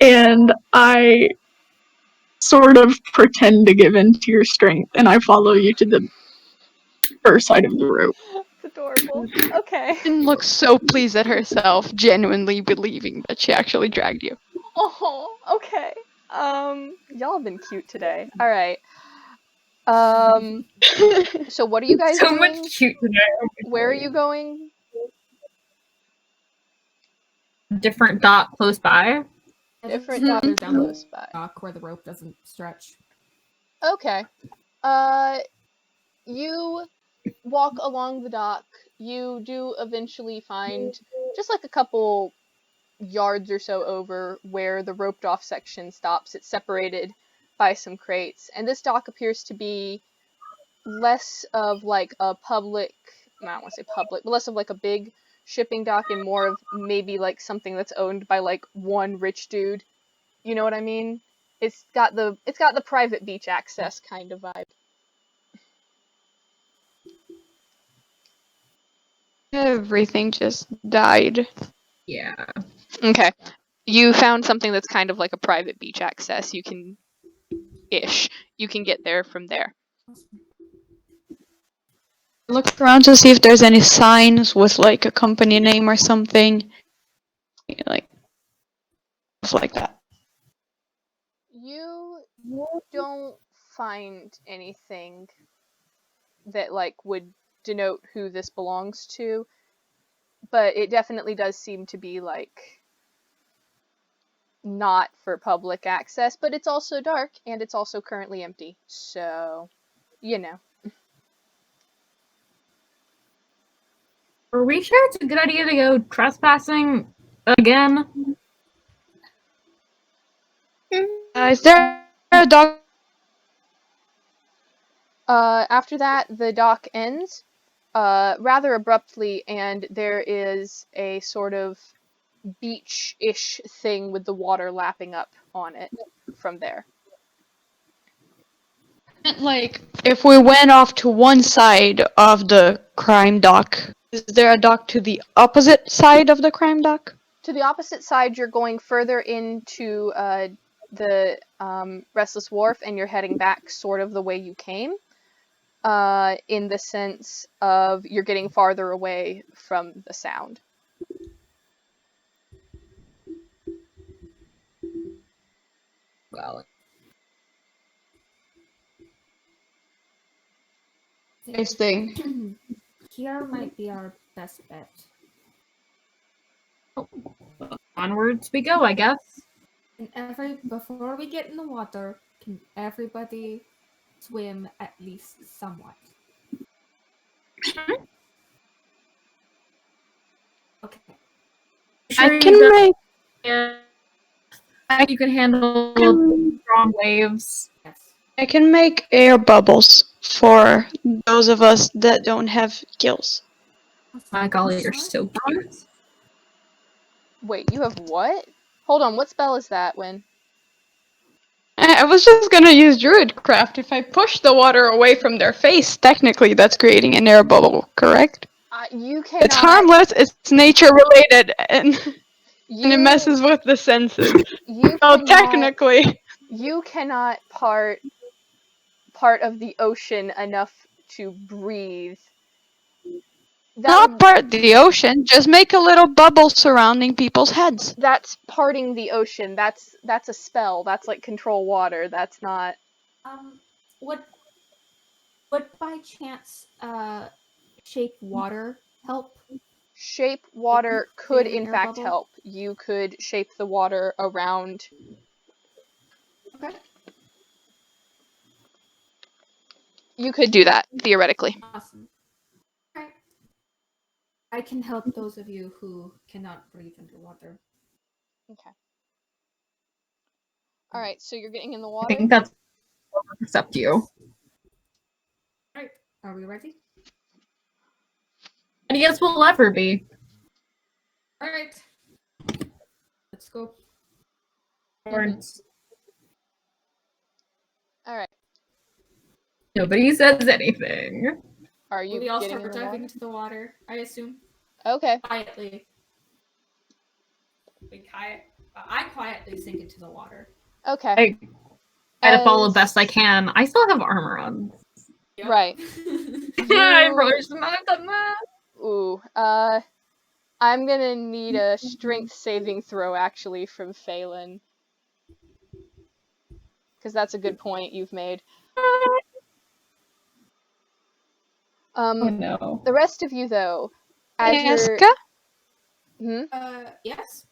And I sort of pretend to give in to your strength and I follow you to the first side of the rope. It's adorable. Okay. And looks so pleased at herself, genuinely believing that she actually dragged you. Oh, okay. Y'all have been cute today. Alright. So what are you guys So doing? much cute today. Where are you going? Different dock close by. Different Just dock further down close the by. dock where the rope doesn't stretch. Okay. You walk along the dock. You do eventually find just like a couple yards or so over where the roped off section stops. It's separated by some crates. And this dock appears to be less of like a public, I don't want to say public, but less of like a big shipping dock and more of maybe like something that's owned by like one rich dude. You know what I mean? It's got the private beach access kind of vibe. Everything just died. Yeah. Okay. You found something that's kind of like a private beach access. You can get there from there. Look around to see if there's any signs with like a company name or something. Like stuff like that. You don't find anything that like would denote who this belongs to, but it definitely does seem to be like not for public access, but it's also dark and it's also currently empty. So, you know. Are we sure it's a good idea to go trespassing again? Is there a dog? After that, the dock ends rather abruptly, and there is a sort of beach-ish thing with the water lapping up on it from there. Like, if we went off to one side of the crime dock, is there a dock to the opposite side of the crime dock? To the opposite side, you're going further into the Restless Wharf, and you're heading back sort of the way you came, in the sense of you're getting farther away from the sound. Well, Nice thing. Here might be our best bet. onwards we go, I guess. And before we get in the water, can everybody swim at least somewhat? Okay. I can make. You can handle strong waves. Yes. I can make air bubbles for those of us that don't have gills. My golly, you're so cute. Wait, you have what? Hold on, what spell is that, Win? I was just gonna use Druidcraft. If I push the water away from their face, technically that's creating an air bubble, correct? You cannot. It's harmless, it's nature related, and it messes with the senses. You So cannot, technically, you cannot part of the ocean enough to breathe. not part the ocean, just make a little bubble surrounding people's heads. That's parting the ocean. That's a spell. That's like control water. That's not. Would by chance shape water help? Shape water could create an in air fact bubble? help. You could shape the water around. Okay. You could do that theoretically. Awesome. Alright. I can help those of you who cannot breathe underwater. Okay. All right. So you're getting in the I water. think that's up to you. Alright. Are we ready? And yes, we'll ever be. Alright. Let's go. Onwards. All right. Nobody says anything. Are you We all getting start in the diving water? into the water, I assume. Okay. Quietly. I quietly sink into the water. Okay. I try to follow As- best I can. I still have armor on. Yep. Right. I probably should not have done that. Ooh. I'm gonna need a strength saving throw actually from Phelan. Because that's a good point you've made. Oh no. The rest of you though, as you're. Jessica, Yes?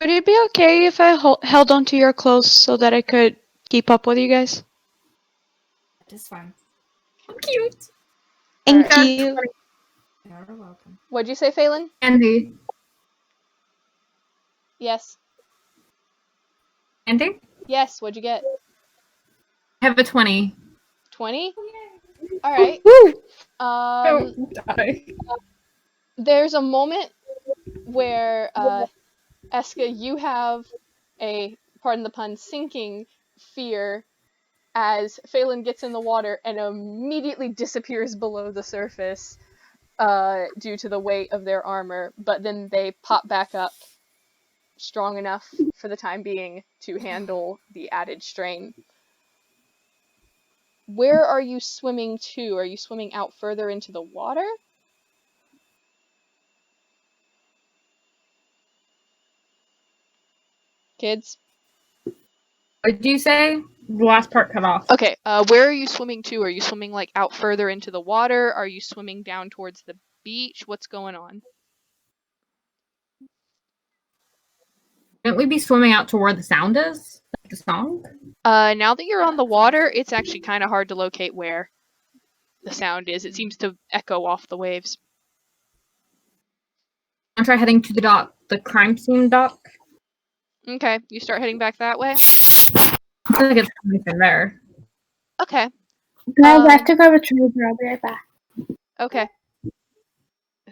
would it be okay if I held onto your clothes so that I could keep up with you guys? That is fine. Cute. Thank Alright. you. You're welcome. What'd you say, Phelan? Andy. Yes. Andy? Yes. What'd you get? I have a 20. 20. All right. Woo! Don't die. There's a moment where Eska, you have a, pardon the pun, sinking fear as Phelan gets in the water and immediately disappears below the surface due to the weight of their armor, but then they pop back up strong enough for the time being to handle the added strain. Where are you swimming to? Are you swimming out further into the water? Kids? What did you say? The last part cut off. Okay, where are you swimming to? Are you swimming like out further into the water? Are you swimming down towards the beach? What's going on? Shouldn't we be swimming out to where the sound is? Like the song? Now that you're on the water, it's actually kind of hard to locate where the sound is. It seems to echo off the waves. I'll try heading to the dock, the crime scene dock. Okay, you start heading back that way. I feel like it's coming from there. Okay. Guys, I have to grab a trooper. I'll be right back. Okay.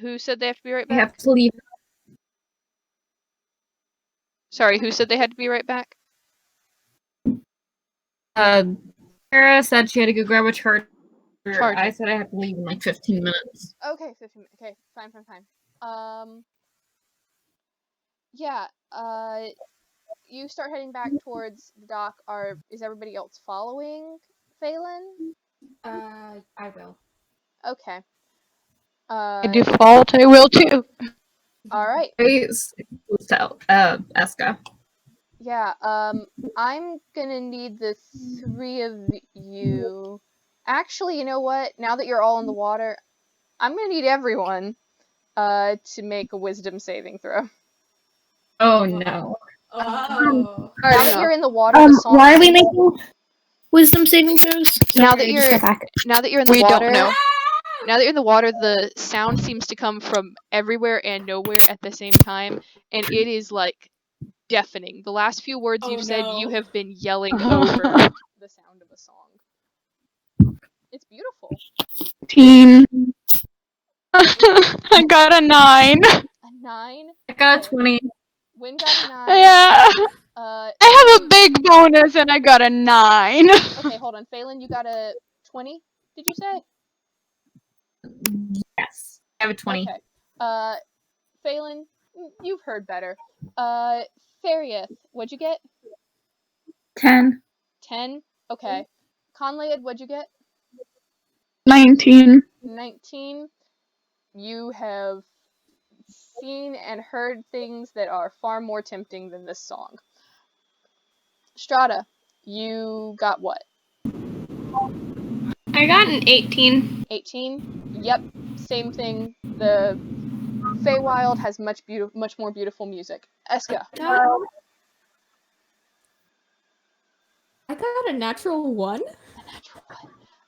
Who said they have to be right I back? have to leave. Sorry, who said they had to be right back? Sarah said she had to go grab a charger. Charger. I said I had to leave in like 15 minutes. Okay, 15 minutes. Okay, fine. Yeah, you start heading back towards the dock. Is everybody else following Phelan? I will. Okay. By default, I will too. Alright. Tell Eska. Yeah, I'm gonna need the three of you. Actually, you know what? Now that you're all in the water, I'm gonna need everyone to make a wisdom saving throw. Oh no. Oh. Now that you're in the water, the song Why are we making wisdom saving throws? Now Sorry, that I just you're got back. now that you're in the We don't water, know. now that you're in the water, the sound seems to come from everywhere and nowhere at the same time, and it is like deafening. The last few words Oh, you've said, no. you have been yelling over the sound of a song. It's beautiful. 18. I got a 9. A 9. I got a 20. Wynn got a 9. Yeah. Uh, I have a big bonus and I got a 9. Okay, hold on. Phelan, you got a 20, did you say? Yes. I have a 20. Okay. Phelan, you've heard better. Farieth, what'd you get? 10. 10? Okay. Conlad, what'd you get? 19. 19. You have seen and heard things that are far more tempting than this song. Strata, you got what? I got an 18. 18? Yep, same thing. The Feywild has much more beautiful music. Eska. I got a natural 1.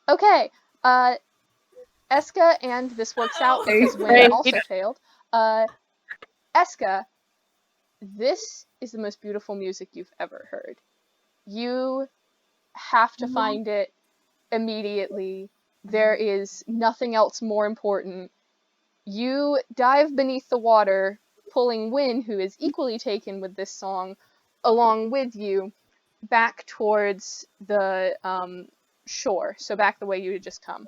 Okay, Eska, and this works out because Wynn also failed. Eska, this is the most beautiful music you've ever heard. You have to find it immediately. There is nothing else more important. You dive beneath the water, pulling Wynn, who is equally taken with this song, along with you, back towards the shore. So back the way you had just come.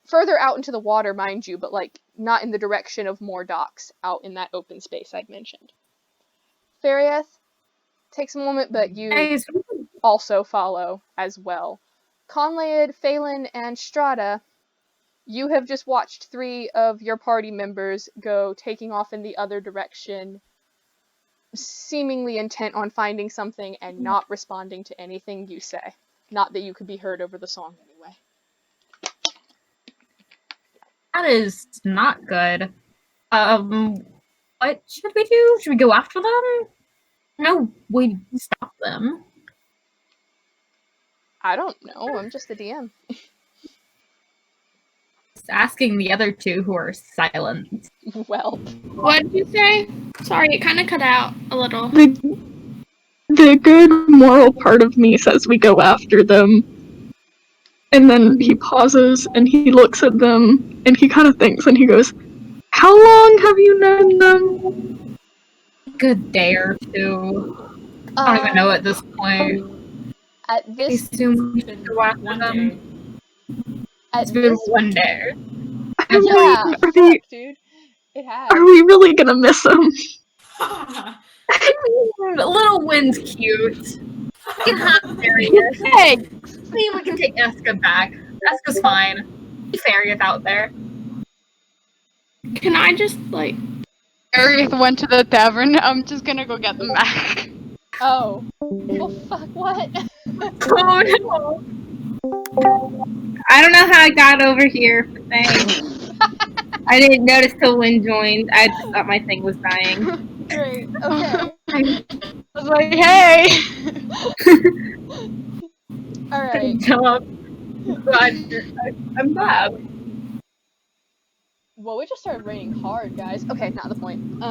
Further out into the water, mind you, but like not in the direction of more docks, out in that open space I'd mentioned. Farieth, takes a moment, but you also follow as well. Conlad, Phelan, and Strata, you have just watched 3 of your party members go taking off in the other direction, seemingly intent on finding something and not responding to anything you say. Not that you could be heard over the song anyway. That is not good. What should we do? Should we go after them? No, we stop them. I don't know, I'm just the DM. Just asking the other 2 who are silent. Well. What did you say? Sorry, it kind of cut out a little. The good moral part of me says we go after them. And then he pauses and he looks at them and he kind of thinks and he goes, "How long have you known them?" Good day or 2. I don't even know at this point. At I this assume we should go after them. It's been this one day. yeah, Are they- dude. It has. Are we really gonna miss them? Little Wynn's cute. You have Farieth. Hey, see, we can take Eska back. Eska's fine. Farieth out there. Can I just, like... Aerith went to the tavern. I'm just gonna go get them back. Oh. Well, fuck, what? Oh no. I don't know how I got over here, but thanks. I didn't notice till Wynn joined. I just thought my thing was dying. Great, okay. I was like, hey! Alright. Good job. I'm glad. Well, we just started raining hard, guys. Okay, not the point.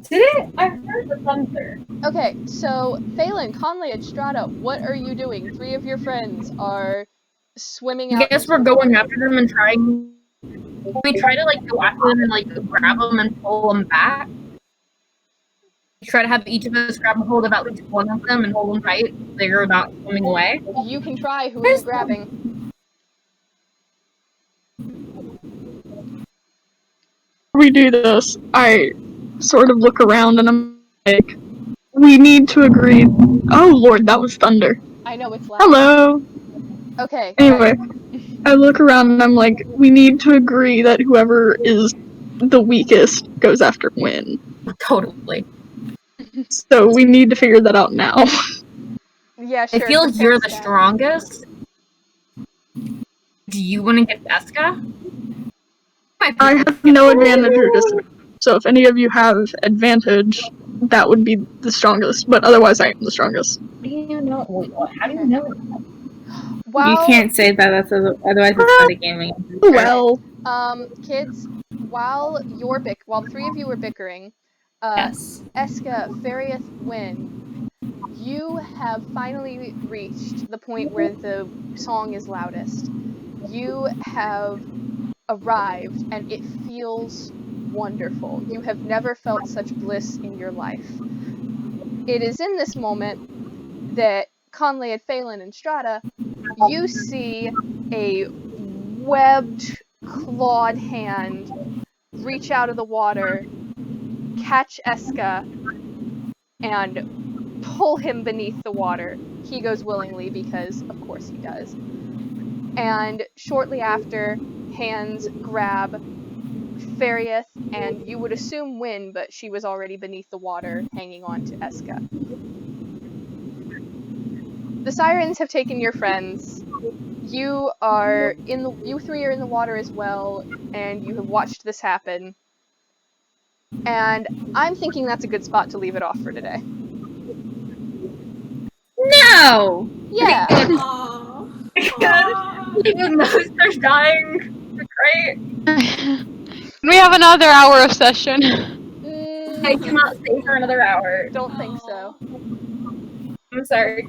Did it? I heard the thunder. Okay, so Phelan, Conley, and Strata, what are you doing? 3 of your friends are swimming out. I guess into we're the going water. after them and trying. We try to like go after them and like grab them and pull them back. We try to have each of us grab a hold of at least one of them and hold them tight. So they're not swimming away. You can try. Who are you grabbing? We do this. I sort of look around and I'm like, we need to agree. Oh lord, that was thunder. I know it's loud. Hello. Okay. Anyway, right. I look around and I'm like, we need to agree that whoever is the weakest goes after Win. Totally. So we need to figure that out now. Yeah, I sure. feel for you're the stats. strongest. Do you want to get Eska? I have no advantage or disadvantage. So if any of you have advantage, that would be the strongest. But otherwise, I am the strongest. How do you know? How do you know? While, You can't say that. That's otherwise it's metagaming. Well, kids, while the 3 of you were bickering, Yes. Eska, Fariath, Wynn, you have finally reached the point where the song is loudest. You have arrived, and it feels wonderful. You have never felt such bliss in your life. It is in this moment that Conley and Phelan and Strata, you see a webbed, clawed hand reach out of the water, catch Eska, and pull him beneath the water. He goes willingly because, of course, he does. And shortly after, hands grab Fariath, and you would assume Wynn, but she was already beneath the water, hanging on to Eska. The sirens have taken your friends. You 3 are in the water as well, and you have watched this happen. And I'm thinking that's a good spot to leave it off for today. No! Yeah. Even those are dying. Great. We have another hour of session. I cannot stay for another hour. Don't think so. I'm sorry.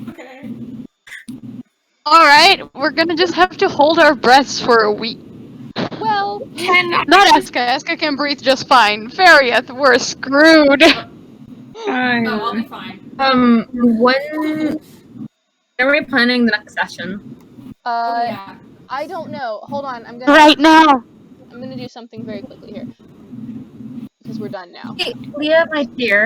Okay. Alright, we're gonna just have to hold our breaths for a week. Well, Not Eska. Eska can breathe just fine. Fariath, we're screwed. No, I'll be fine. When are we planning the next session? Yeah. I don't know. Hold on, I'm Right now. gonna do something very quickly here. Because we're done now. Hey, Leah, my dear.